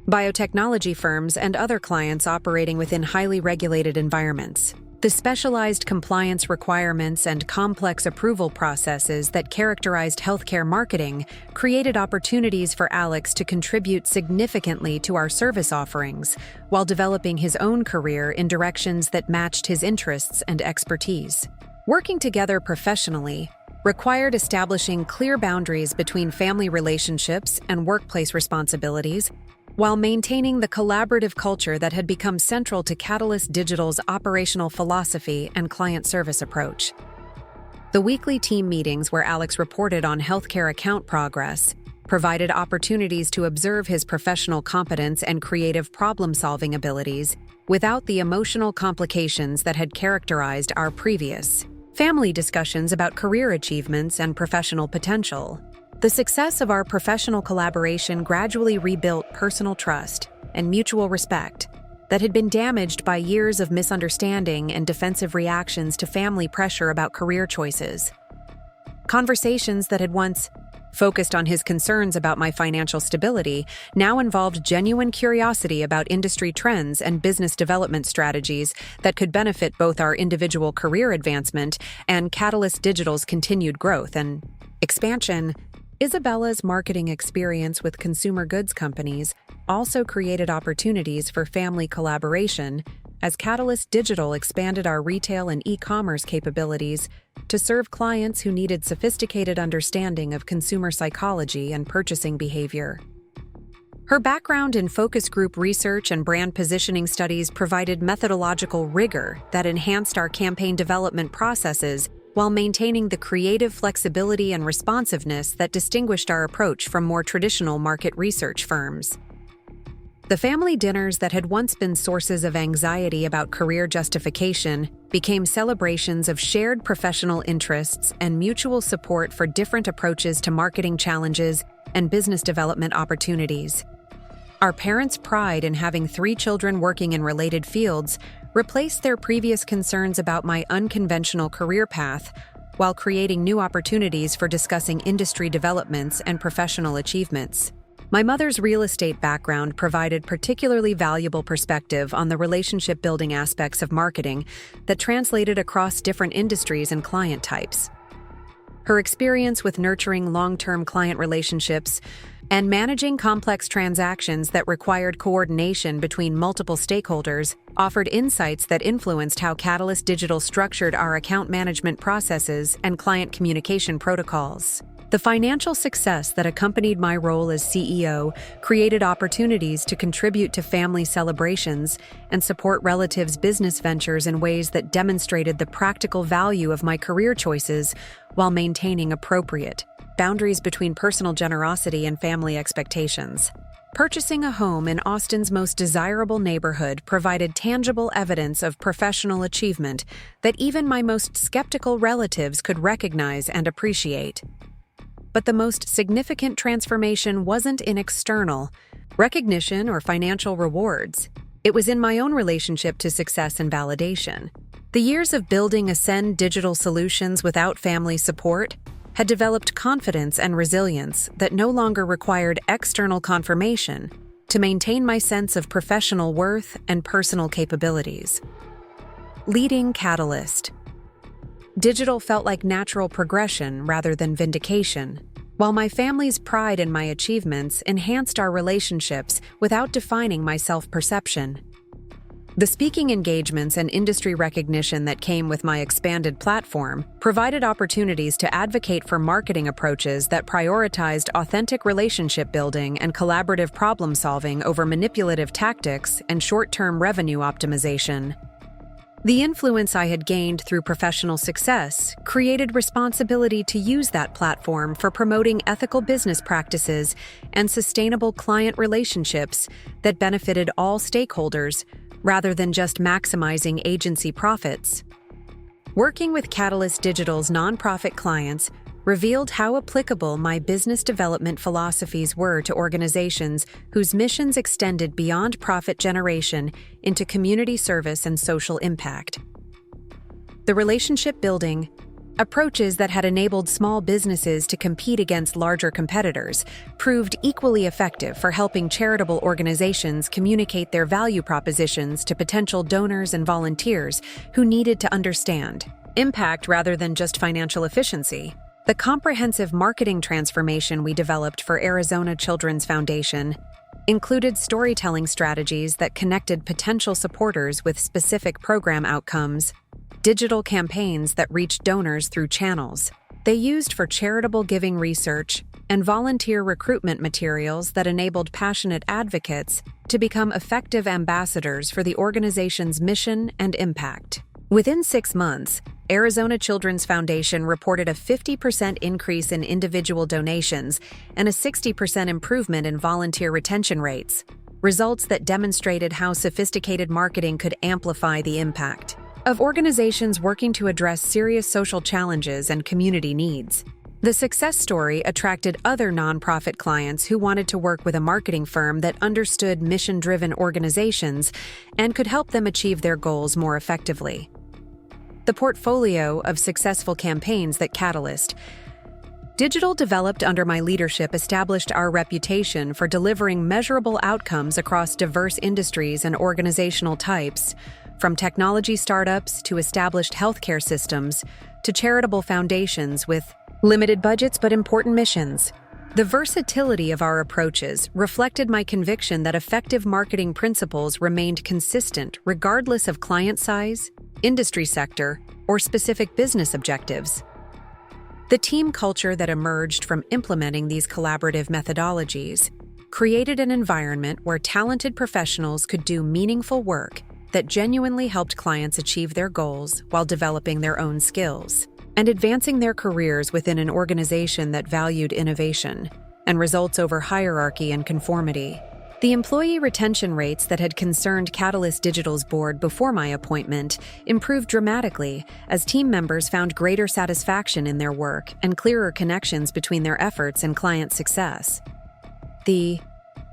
biotechnology firms, and other clients operating within highly regulated environments. The specialized compliance requirements and complex approval processes that characterized healthcare marketing created opportunities for Alex to contribute significantly to our service offerings while developing his own career in directions that matched his interests and expertise. Working together professionally required establishing clear boundaries between family relationships and workplace responsibilities, while maintaining the collaborative culture that had become central to Catalyst Digital's operational philosophy and client service approach. The weekly team meetings where Alex reported on healthcare account progress provided opportunities to observe his professional competence and creative problem-solving abilities without the emotional complications that had characterized our previous family discussions about career achievements and professional potential. The success of our professional collaboration gradually rebuilt personal trust and mutual respect that had been damaged by years of misunderstanding and defensive reactions to family pressure about career choices. Conversations that had once focused on his concerns about my financial stability now involved genuine curiosity about industry trends and business development strategies that could benefit both our individual career advancement and Catalyst Digital's continued growth and expansion. Isabella's marketing experience with consumer goods companies also created opportunities for family collaboration as Catalyst Digital expanded our retail and e-commerce capabilities to serve clients who needed sophisticated understanding of consumer psychology and purchasing behavior. Her background in focus group research and brand positioning studies provided methodological rigor that enhanced our campaign development processes while maintaining the creative flexibility and responsiveness that distinguished our approach from more traditional market research firms. The family dinners that had once been sources of anxiety about career justification became celebrations of shared professional interests and mutual support for different approaches to marketing challenges and business development opportunities. Our parents' pride in having 3 children working in related fields replaced their previous concerns about my unconventional career path while creating new opportunities for discussing industry developments and professional achievements. My mother's real estate background provided particularly valuable perspective on the relationship-building aspects of marketing that translated across different industries and client types. Her experience with nurturing long-term client relationships and managing complex transactions that required coordination between multiple stakeholders offered insights that influenced how Catalyst Digital structured our account management processes and client communication protocols. The financial success that accompanied my role as CEO created opportunities to contribute to family celebrations and support relatives' business ventures in ways that demonstrated the practical value of my career choices while maintaining appropriate boundaries between personal generosity and family expectations. Purchasing a home in Austin's most desirable neighborhood provided tangible evidence of professional achievement that even my most skeptical relatives could recognize and appreciate. But the most significant transformation wasn't in external recognition or financial rewards. It was in my own relationship to success and validation. The years of building Ascend Digital Solutions without family support had developed confidence and resilience that no longer required external confirmation to maintain my sense of professional worth and personal capabilities. Leading Catalyst Digital felt like natural progression rather than vindication, while my family's pride in my achievements enhanced our relationships without defining my self-perception. The speaking engagements and industry recognition that came with my expanded platform provided opportunities to advocate for marketing approaches that prioritized authentic relationship building and collaborative problem-solving over manipulative tactics and short-term revenue optimization. The influence I had gained through professional success created responsibility to use that platform for promoting ethical business practices and sustainable client relationships that benefited all stakeholders rather than just maximizing agency profits. Working with Catalyst Digital's nonprofit clients revealed how applicable my business development philosophies were to organizations whose missions extended beyond profit generation into community service and social impact. The relationship-building approaches that had enabled small businesses to compete against larger competitors proved equally effective for helping charitable organizations communicate their value propositions to potential donors and volunteers who needed to understand impact rather than just financial efficiency. The comprehensive marketing transformation we developed for Arizona Children's Foundation included storytelling strategies that connected potential supporters with specific program outcomes, digital campaigns that reached donors through channels they used for charitable giving research, and volunteer recruitment materials that enabled passionate advocates to become effective ambassadors for the organization's mission and impact. Within 6 months, Arizona Children's Foundation reported a 50% increase in individual donations and a 60% improvement in volunteer retention rates, results that demonstrated how sophisticated marketing could amplify the impact of organizations working to address serious social challenges and community needs. The success story attracted other nonprofit clients who wanted to work with a marketing firm that understood mission-driven organizations and could help them achieve their goals more effectively. The portfolio of successful campaigns that Catalyst Digital developed under my leadership established our reputation for delivering measurable outcomes across diverse industries and organizational types, from technology startups to established healthcare systems to charitable foundations with limited budgets but important missions. The versatility of our approaches reflected my conviction that effective marketing principles remained consistent regardless of client size, industry sector, or specific business objectives. The team culture that emerged from implementing these collaborative methodologies created an environment where talented professionals could do meaningful work that genuinely helped clients achieve their goals while developing their own skills and advancing their careers within an organization that valued innovation and results over hierarchy and conformity. The employee retention rates that had concerned Catalyst Digital's board before my appointment improved dramatically as team members found greater satisfaction in their work and clearer connections between their efforts and client success. The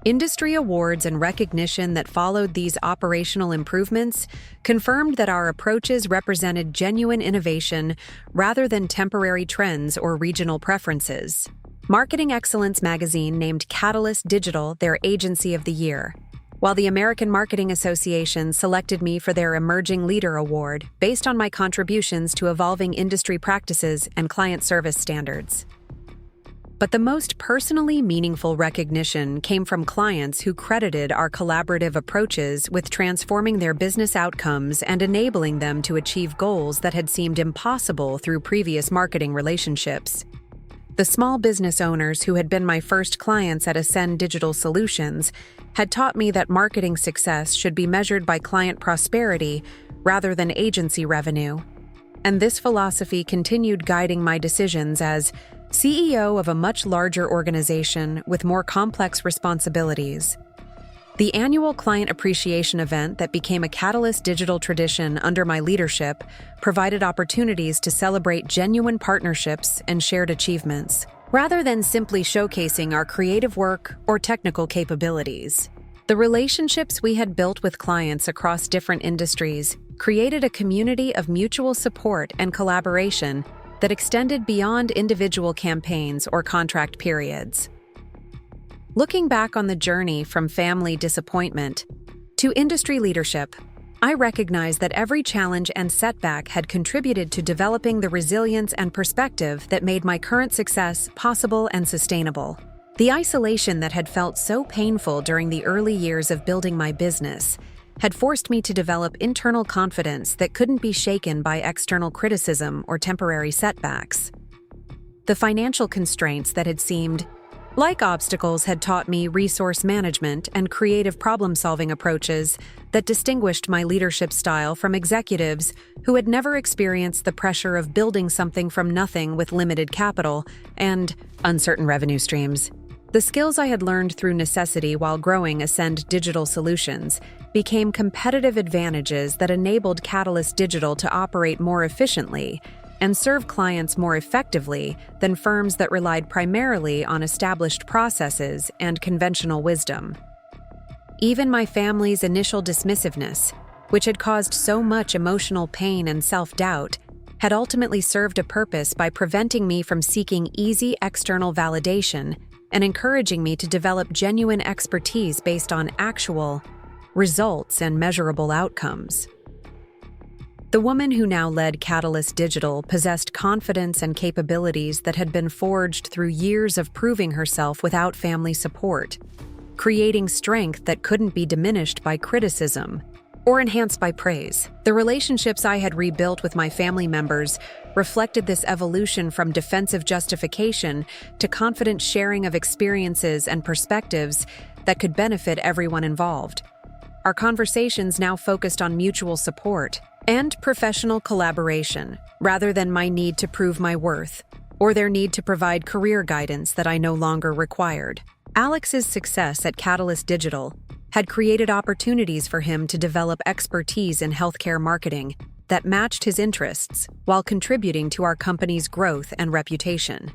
industry awards and recognition that followed these operational improvements confirmed that our approaches represented genuine innovation rather than temporary trends or regional preferences. Marketing Excellence magazine named Catalyst Digital their Agency of the Year, while the American Marketing Association selected me for their Emerging Leader Award based on my contributions to evolving industry practices and client service standards. But the most personally meaningful recognition came from clients who credited our collaborative approaches with transforming their business outcomes and enabling them to achieve goals that had seemed impossible through previous marketing relationships. The small business owners who had been my first clients at Ascend Digital Solutions had taught me that marketing success should be measured by client prosperity rather than agency revenue. And this philosophy continued guiding my decisions as CEO of a much larger organization with more complex responsibilities. The annual client appreciation event that became a Catalyst Digital tradition under my leadership provided opportunities to celebrate genuine partnerships and shared achievements, rather than simply showcasing our creative work or technical capabilities. The relationships we had built with clients across different industries created a community of mutual support and collaboration that extended beyond individual campaigns or contract periods. Looking back on the journey from family disappointment to industry leadership, I recognize that every challenge and setback had contributed to developing the resilience and perspective that made my current success possible and sustainable. The isolation that had felt so painful during the early years of building my business had forced me to develop internal confidence that couldn't be shaken by external criticism or temporary setbacks. The financial constraints that had seemed like obstacles had taught me resource management and creative problem-solving approaches that distinguished my leadership style from executives who had never experienced the pressure of building something from nothing with limited capital and uncertain revenue streams. The skills I had learned through necessity while growing Ascend Digital Solutions became competitive advantages that enabled Catalyst Digital to operate more efficiently and serve clients more effectively than firms that relied primarily on established processes and conventional wisdom. Even my family's initial dismissiveness, which had caused so much emotional pain and self-doubt, had ultimately served a purpose by preventing me from seeking easy external validation and encouraging me to develop genuine expertise based on actual results and measurable outcomes. The woman who now led Catalyst Digital possessed confidence and capabilities that had been forged through years of proving herself without family support, creating strength that couldn't be diminished by criticism or enhanced by praise. The relationships I had rebuilt with my family members reflected this evolution from defensive justification to confident sharing of experiences and perspectives that could benefit everyone involved. Our conversations now focused on mutual support and professional collaboration, rather than my need to prove my worth or their need to provide career guidance that I no longer required. Alex's success at Catalyst Digital had created opportunities for him to develop expertise in healthcare marketing that matched his interests while contributing to our company's growth and reputation.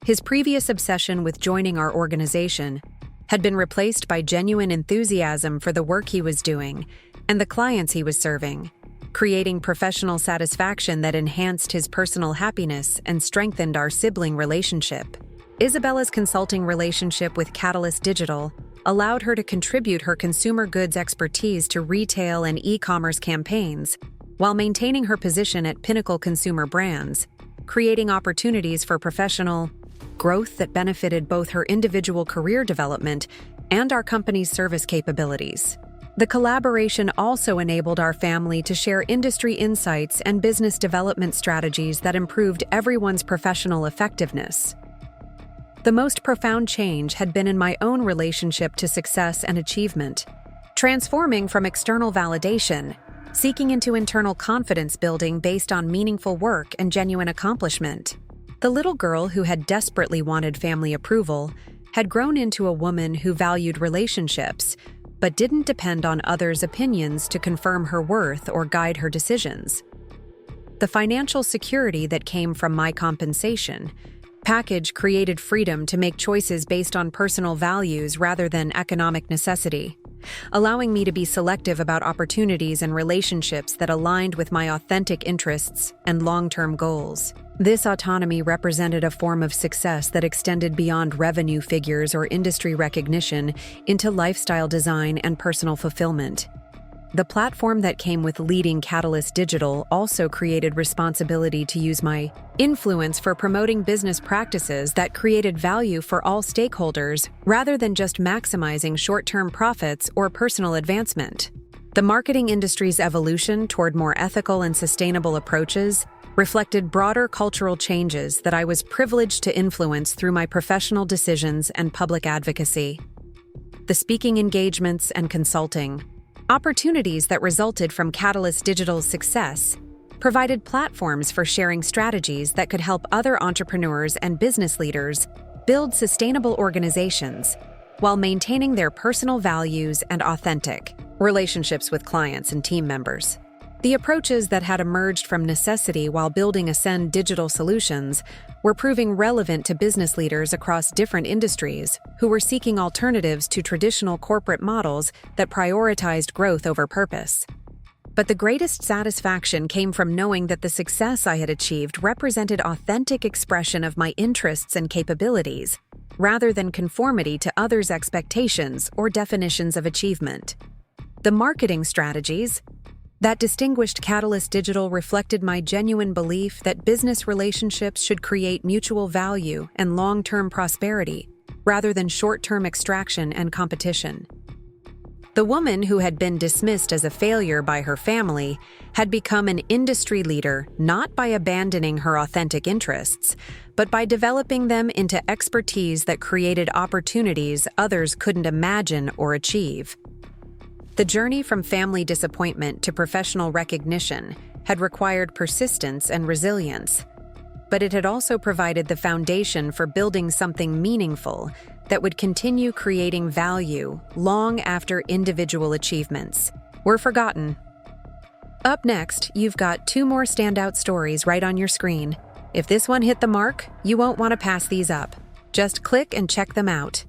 His previous obsession with joining our organization had been replaced by genuine enthusiasm for the work he was doing and the clients he was serving, creating professional satisfaction that enhanced his personal happiness and strengthened our sibling relationship. Isabella's consulting relationship with Catalyst Digital allowed her to contribute her consumer goods expertise to retail and e-commerce campaigns while maintaining her position at Pinnacle Consumer Brands, creating opportunities for professional growth that benefited both her individual career development and our company's service capabilities. The collaboration also enabled our family to share industry insights and business development strategies that improved everyone's professional effectiveness. The most profound change had been in my own relationship to success and achievement, transforming from external validation, seeking into internal confidence building based on meaningful work and genuine accomplishment. The little girl who had desperately wanted family approval had grown into a woman who valued relationships, but didn't depend on others' opinions to confirm her worth or guide her decisions. The financial security that came from my compensation package created freedom to make choices based on personal values rather than economic necessity, allowing me to be selective about opportunities and relationships that aligned with my authentic interests and long-term goals. This autonomy represented a form of success that extended beyond revenue figures or industry recognition into lifestyle design and personal fulfillment. The platform that came with leading Catalyst Digital also created responsibility to use my influence for promoting business practices that created value for all stakeholders rather than just maximizing short-term profits or personal advancement. The marketing industry's evolution toward more ethical and sustainable approaches reflected broader cultural changes that I was privileged to influence through my professional decisions and public advocacy. The speaking engagements and consulting opportunities that resulted from Catalyst Digital's success provided platforms for sharing strategies that could help other entrepreneurs and business leaders build sustainable organizations while maintaining their personal values and authentic relationships with clients and team members. The approaches that had emerged from necessity while building Ascend Digital Solutions were proving relevant to business leaders across different industries who were seeking alternatives to traditional corporate models that prioritized growth over purpose. But the greatest satisfaction came from knowing that the success I had achieved represented authentic expression of my interests and capabilities, rather than conformity to others' expectations or definitions of achievement. The marketing strategies that distinguished Catalyst Digital reflected my genuine belief that business relationships should create mutual value and long-term prosperity, rather than short-term extraction and competition. The woman who had been dismissed as a failure by her family had become an industry leader not by abandoning her authentic interests, but by developing them into expertise that created opportunities others couldn't imagine or achieve. The journey from family disappointment to professional recognition had required persistence and resilience, but it had also provided the foundation for building something meaningful that would continue creating value long after individual achievements were forgotten. Up next, you've got 2 more standout stories right on your screen. If this one hit the mark, you won't want to pass these up. Just click and check them out.